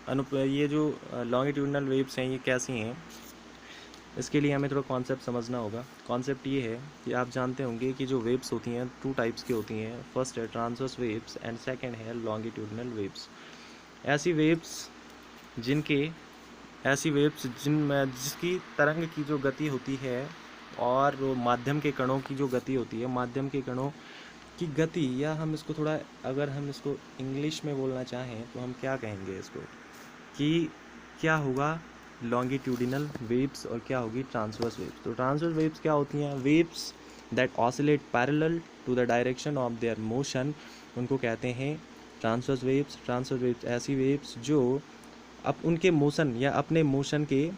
ये जो लॉन्गिट्यूडिनल वेव्स हैं ये कैसी हैं, इसके लिए हमें थोड़ा कॉन्सेप्ट समझना होगा। कॉन्सेप्ट ये है कि आप जानते होंगे कि जो वेव्स होती हैं 2 टाइप्स की होती हैं। फर्स्ट है ट्रांसवर्स वेव्स एंड सेकंड है लॉन्गिट्यूडिनल वेव्स। ऐसी वेव्स जिसकी तरंग की जो गति होती है और वो माध्यम के कणों की जो गति होती है, माध्यम के कणों की गति, या हम इसको थोड़ा, अगर हम इसको इंग्लिश में बोलना चाहें तो हम क्या कहेंगे इसको, कि क्या होगा लॉन्गिट्यूडिनल वेव्स और क्या होगी ट्रांसवर्स वेव्स। तो ट्रांसवर्स वेव्स क्या होती हैं, waves that oscillate parallel to the direction of their motion, उनको कहते हैं ट्रांसवर्स वेव्स। ट्रांसवर्स वेव्स ऐसी वेव्स जो अब उनके मोशन या अपने मोशन के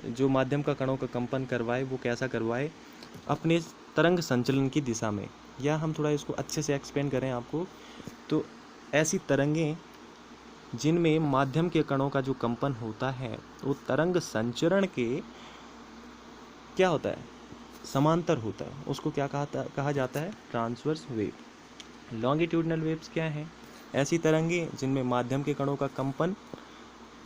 जो माध्यम का कणों का कंपन करवाए, वो कैसा करवाए, अपने तरंग संचलन की दिशा में। या हम थोड़ा इसको अच्छे से एक्सप्लेन करें आपको, तो ऐसी तरंगें जिनमें माध्यम के कणों का जो कंपन होता है वो तरंग संचरण के क्या होता है, समांतर होता है, उसको क्या कहा जाता है, ट्रांसवर्स वेव। लॉन्गिट्यूडिनल वेव्स क्या हैं, ऐसी तरंगें जिनमें माध्यम के कणों का कंपन,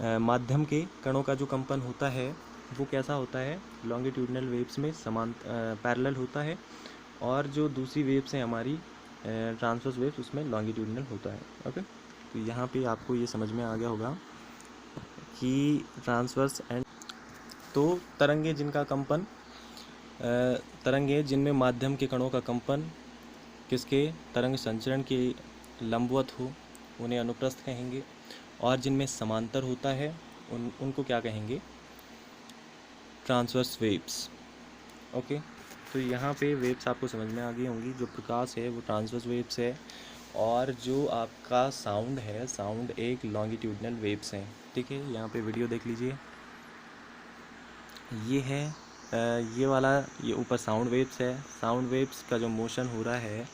माध्यम के कणों का जो कंपन होता है वो कैसा होता है, लॉन्गिट्यूडिनल वेव्स में पैरेलल होता है, और जो दूसरी वेव्स हैं हमारी ट्रांसवर्स वेव्स, उसमें लॉन्गिट्यूडिनल होता है। ओके, तो यहाँ पे आपको ये समझ में आ गया होगा कि ट्रांसवर्स एंड, तो तरंगे जिनका कंपन, तरंगे जिनमें माध्यम के कणों का कंपन किसके, तरंग संचरण के लंबवत हो, उन्हें अनुप्रस्थ कहेंगे, और जिनमें समांतर होता है उनको क्या कहेंगे, ट्रांसवर्स वेव्स। ओके, तो यहाँ पे वेव्स आपको समझ में आ गई होंगी। जो प्रकाश है वो ट्रांसवर्स वेव्स है, और जो आपका साउंड है, साउंड एक लॉन्गिट्यूडिनल वेव्स हैं। ठीक है, यहाँ पे वीडियो देख लीजिए, ये है ये वाला, ये ऊपर साउंड वेव्स है। साउंड वेव्स का जो मोशन हो रहा है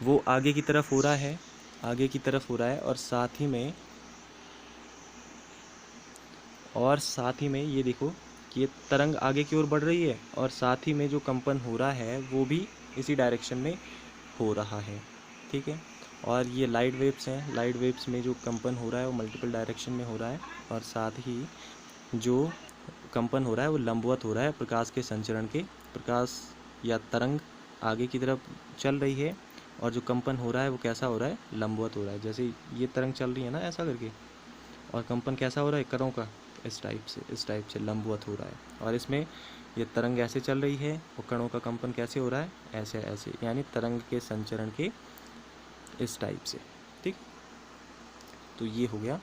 वो आगे की तरफ हो रहा है, आगे की तरफ हो रहा है, और साथ ही में ये देखो कि ये तरंग आगे की ओर बढ़ रही है, और साथ ही में जो कंपन हो रहा है वो भी इसी डायरेक्शन में हो रहा है। ठीक है, और ये लाइट वेव्स हैं, लाइट वेव्स में जो कंपन हो रहा है वो मल्टीपल डायरेक्शन में हो रहा है, और साथ ही जो कंपन हो रहा है वो लंबवत हो रहा है प्रकाश के संचरण के। प्रकाश या तरंग आगे की तरफ चल रही है, और जो कंपन हो रहा है वो कैसा हो रहा है, लंबवत हो रहा है। जैसे ये तरंग चल रही है ना ऐसा करके, और कंपन कैसा हो रहा है कणों का, इस टाइप से लंबवत हो रहा है। और इसमें ये तरंग ऐसे चल रही है, और कणों का कंपन कैसे हो रहा है, ऐसे ऐसे, यानी तरंग के संचरण के इस टाइप से। ठीक, तो ये हो गया।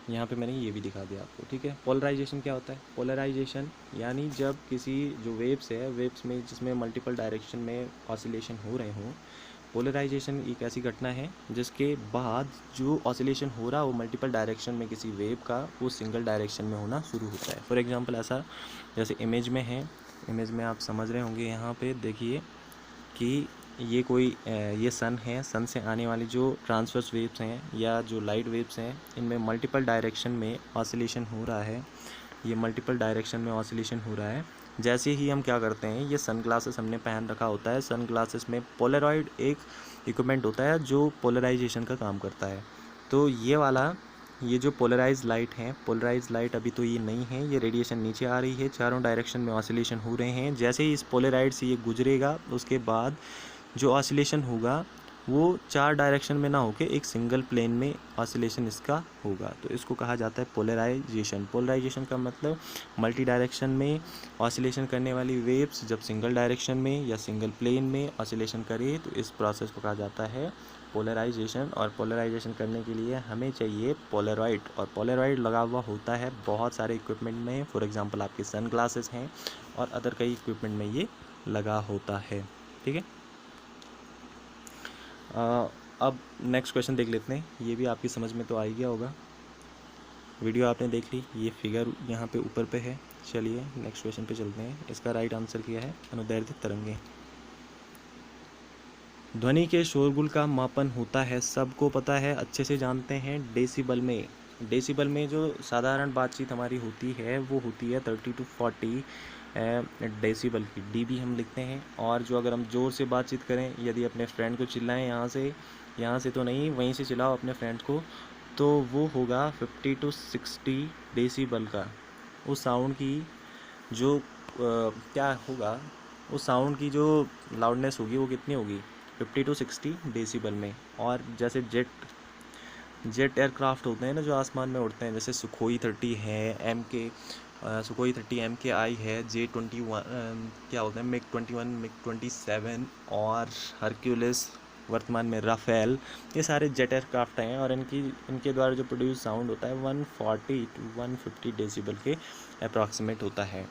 यहाँ पे मैंने ये भी दिखा दिया आपको। ठीक है, पोलराइजेशन क्या होता है? पोलराइजेशन यानी जब किसी जो वेव्स है, वेव्स में जिसमें मल्टीपल डायरेक्शन में ऑसिलेशन हो रहे हों, पोलराइजेशन एक ऐसी घटना है जिसके बाद जो ऑसिलेशन हो रहा हो मल्टीपल डायरेक्शन में किसी वेव का, वो सिंगल डायरेक्शन में होना शुरू होता है। फॉर एग्जांपल ऐसा जैसे इमेज में है, इमेज में आप समझ रहे होंगे, यहाँ पे देखिए कि ये कोई ये सन है, सन से आने वाली जो ट्रांसवर्स वेव्स हैं या जो लाइट वेव्स हैं, इनमें मल्टीपल डायरेक्शन में ऑसिलेशन हो रहा है। ये मल्टीपल डायरेक्शन में ऑसिलेशन हो रहा है। जैसे ही हम क्या करते हैं, ये सन ग्लासेस हमने पहन रखा होता है, सन ग्लासेस में पोलराइड एक इक्विपमेंट होता है जो पोलराइजेशन का काम करता है। तो ये वाला, ये जो पोलराइज लाइट है, पोलराइज लाइट अभी तो ये नहीं है, ये रेडिएशन नीचे आ रही है, चारों डायरेक्शन में ऑसिलेशन हो रहे हैं। जैसे ही इस पोलराइड से ये गुजरेगा, उसके बाद जो ऑसिलेशन होगा वो चार डायरेक्शन में ना होके एक सिंगल प्लेन में ऑसिलेशन इसका होगा। तो इसको कहा जाता है पोलराइजेशन। पोलराइजेशन का मतलब मल्टी डायरेक्शन में ऑसिलेशन करने वाली वेव्स जब सिंगल डायरेक्शन में या सिंगल प्लेन में ऑसिलेशन करे, तो इस प्रोसेस को कहा जाता है पोलराइजेशन। और पोलराइजेशन करने के लिए हमें चाहिए पोलराइड, और पोलराइड लगा हुआ होता है बहुत सारे इक्विपमेंट में। फॉर एग्जांपल आपके सन ग्लासेस हैं, और अदर कई इक्विपमेंट में ये लगा होता है। ठीक है, अब नेक्स्ट क्वेश्चन देख लेते हैं। ये भी आपकी समझ में तो आ ही गया होगा, वीडियो आपने देख ली, ये फिगर यहाँ पे ऊपर पे है। चलिए नेक्स्ट क्वेश्चन पे चलते हैं। इसका राइट आंसर क्या है? अनुदैर्ध्य तरंगें। ध्वनि के शोरगुल का मापन होता है, सबको पता है, अच्छे से जानते हैं, डेसिबल में। डेसिबल में जो साधारण बातचीत हमारी होती है वो होती है 30 to 40 डेसिबल की, डीबी हम लिखते हैं। और जो अगर हम ज़ोर से बातचीत करें, यदि अपने फ्रेंड को चिल्लाएं, यहाँ से तो नहीं, वहीं से चिल्लाओ अपने फ्रेंड को, तो वो होगा 50 to 60 डेसिबल का। उस साउंड की जो क्या होगा, उस साउंड की जो लाउडनेस होगी वो कितनी होगी? 50 to 60 डेसिबल में। और जैसे जेट एयरक्राफ्ट होते हैं ना जो आसमान में उड़ते हैं, जैसे सुखोई 30 है, सुखोई 30 MKI है, J-21 क्या होता है, MiG-21, MiG-27 और हरक्यूलिस, वर्तमान में राफेल, ये सारे जेट एयरक्राफ्ट हैं। और इनके द्वारा जो प्रोड्यूस साउंड होता है 140 to 150 डेसिबल के अप्रॉक्सीमेट होता है।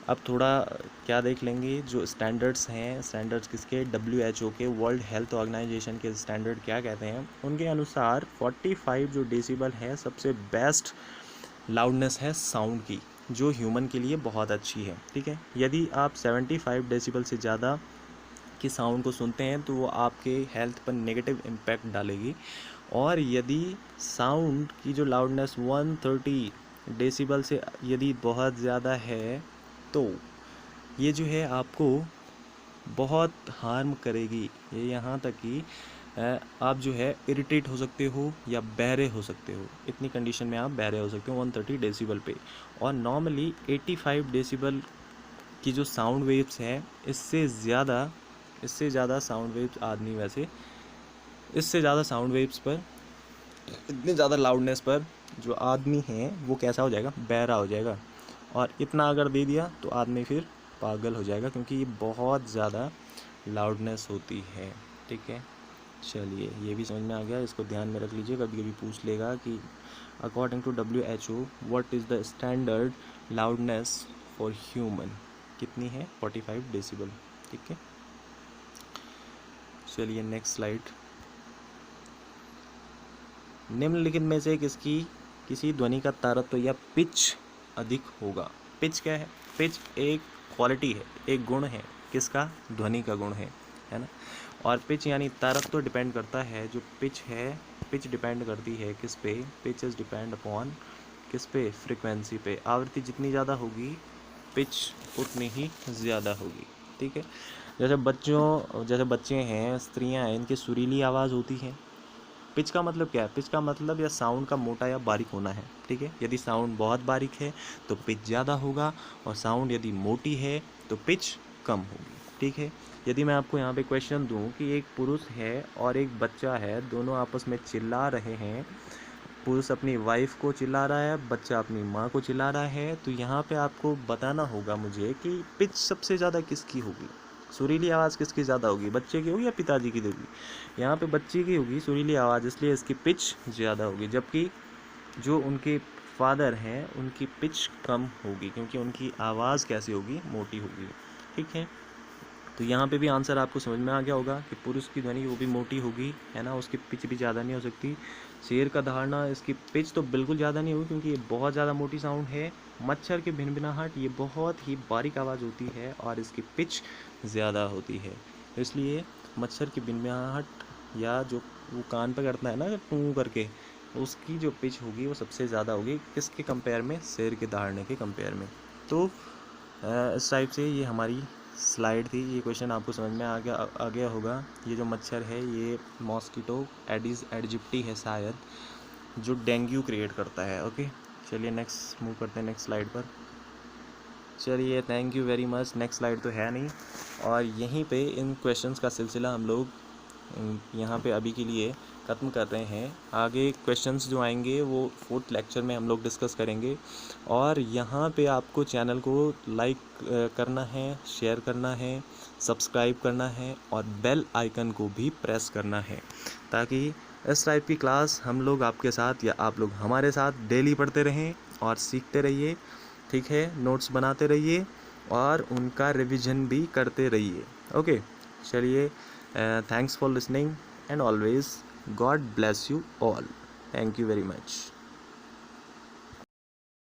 अब थोड़ा क्या देख लेंगे, जो स्टैंडर्ड्स हैं, स्टैंडर्ड्स किसके? WHO के, वर्ल्ड हेल्थ ऑर्गेनाइजेशन के स्टैंडर्ड क्या कहते हैं? उनके अनुसार 45 जो डेसिबल है सबसे बेस्ट लाउडनेस है साउंड की, जो ह्यूमन के लिए बहुत अच्छी है। ठीक है, यदि आप 75 डेसिबल से ज़्यादा की साउंड को सुनते हैं तो वो आपके हेल्थ पर नेगेटिव इम्पैक्ट डालेगी। और यदि साउंड की जो लाउडनेस 130 डेसिबल से यदि बहुत ज़्यादा है, तो ये जो है आपको बहुत हार्म करेगी। ये यहाँ तक कि आप जो है इरिटेट हो सकते हो या बहरे हो सकते हो, इतनी कंडीशन में आप बहरे हो सकते हो 130 डेसिबल पे। और नॉर्मली 85 डेसिबल की जो साउंड वेव्स हैं, इससे ज़्यादा साउंड वेव्स आदमी वैसे इससे ज़्यादा साउंड वेव्स पर, इतनी ज़्यादा लाउडनेस पर जो आदमी है वो कैसा हो जाएगा? बहरा हो जाएगा। और इतना अगर दे दिया तो आदमी फिर पागल हो जाएगा, क्योंकि ये बहुत ज़्यादा लाउडनेस होती है। ठीक है, चलिए ये भी समझ में आ गया, इसको ध्यान में रख लीजिए। कभी कभी पूछ लेगा कि according to WHO what is the standard loudness for human, कितनी है? 45 डेसिबल। ठीक है, चलिए नेक्स्ट स्लाइड। निम्नलिखित में से किसी ध्वनि का तारत्व या पिच अधिक होगा? पिच क्या है? पिच एक क्वालिटी है, एक गुण है, किसका? ध्वनि का गुण है ना। और पिच यानी तारक तो डिपेंड करता है, जो पिच है, पिच डिपेंड करती है किस पे? पिच इज डिपेंड अपॉन किस पे? फ्रीक्वेंसी पे। आवृत्ति जितनी ज़्यादा होगी पिच उतनी ही ज़्यादा होगी, ठीक है। जैसे बच्चे हैं, स्त्रियां हैं, इनकी सुरीली आवाज़ होती है। पिच का मतलब क्या है? पिच का मतलब या साउंड का मोटा या बारीक होना है, ठीक है। यदि साउंड बहुत बारीक है तो पिच ज़्यादा होगा, और साउंड यदि मोटी है तो पिच कम होगी, ठीक है। यदि मैं आपको यहाँ पे क्वेश्चन दूँ कि एक पुरुष है और एक बच्चा है, दोनों आपस में चिल्ला रहे हैं, पुरुष अपनी वाइफ को चिल्ला रहा है, बच्चा अपनी माँ को चिल्ला रहा है, तो यहाँ पे आपको बताना होगा मुझे कि पिच सबसे ज़्यादा किसकी होगी, सुरीली आवाज़ किसकी ज़्यादा होगी, बच्चे की होगी या पिताजी की होगी? यहाँ पे बच्चे की होगी सुरीली आवाज़, इसलिए इसकी पिच ज़्यादा होगी, जबकि जो उनके फादर हैं उनकी पिच कम होगी, क्योंकि उनकी आवाज़ कैसी होगी? मोटी होगी, ठीक है। तो यहाँ पे भी आंसर आपको समझ में आ गया होगा कि पुरुष की ध्वनि वो भी मोटी होगी, है ना, उसकी पिच भी ज़्यादा नहीं हो सकती। शेर का दहाड़ना, इसकी पिच तो बिल्कुल ज़्यादा नहीं होगी, क्योंकि ये बहुत ज़्यादा मोटी साउंड है। मच्छर की भिनभिनाहट, ये बहुत ही बारीक आवाज़ होती है और इसकी पिच ज़्यादा होती है। इसलिए मच्छर की भिनभिनाहट या जो वो कान पर करता है ना टू करके, उसकी जो पिच होगी वो सबसे ज़्यादा होगी, किसके कंपेयर में? शेर के दहाड़ने के कंपेयर में। तो इस टाइप से ये हमारी स्लाइड थी। ये क्वेश्चन आपको समझ में आ गया होगा। ये जो मच्छर है ये मॉस्किटो एडिस एडिजिप्टी है शायद, जो डेंगू क्रिएट करता है। ओके, चलिए नेक्स्ट मूव करते हैं नेक्स्ट स्लाइड पर। चलिए, thank you very much. Next slide तो है नहीं, और यहीं पे इन क्वेश्चंस का सिलसिला हम लोग यहाँ पे अभी के लिए ख़त्म कर रहे हैं। आगे क्वेश्चंस जो आएंगे वो 4th लेक्चर में हम लोग डिस्कस करेंगे। और यहाँ पे आपको चैनल को लाइक करना है, शेयर करना है, सब्सक्राइब करना है, और बेल आइकन को भी प्रेस करना है, ताकि इस टाइप की क्लास हम लोग आपके साथ या आप लोग हमारे साथ डेली पढ़ते रहें और सीखते रहिए, ठीक है। नोट्स बनाते रहिए और उनका रिवीजन भी करते रहिए। ओके, चलिए, thanks for listening and always God bless you all. Thank you very much.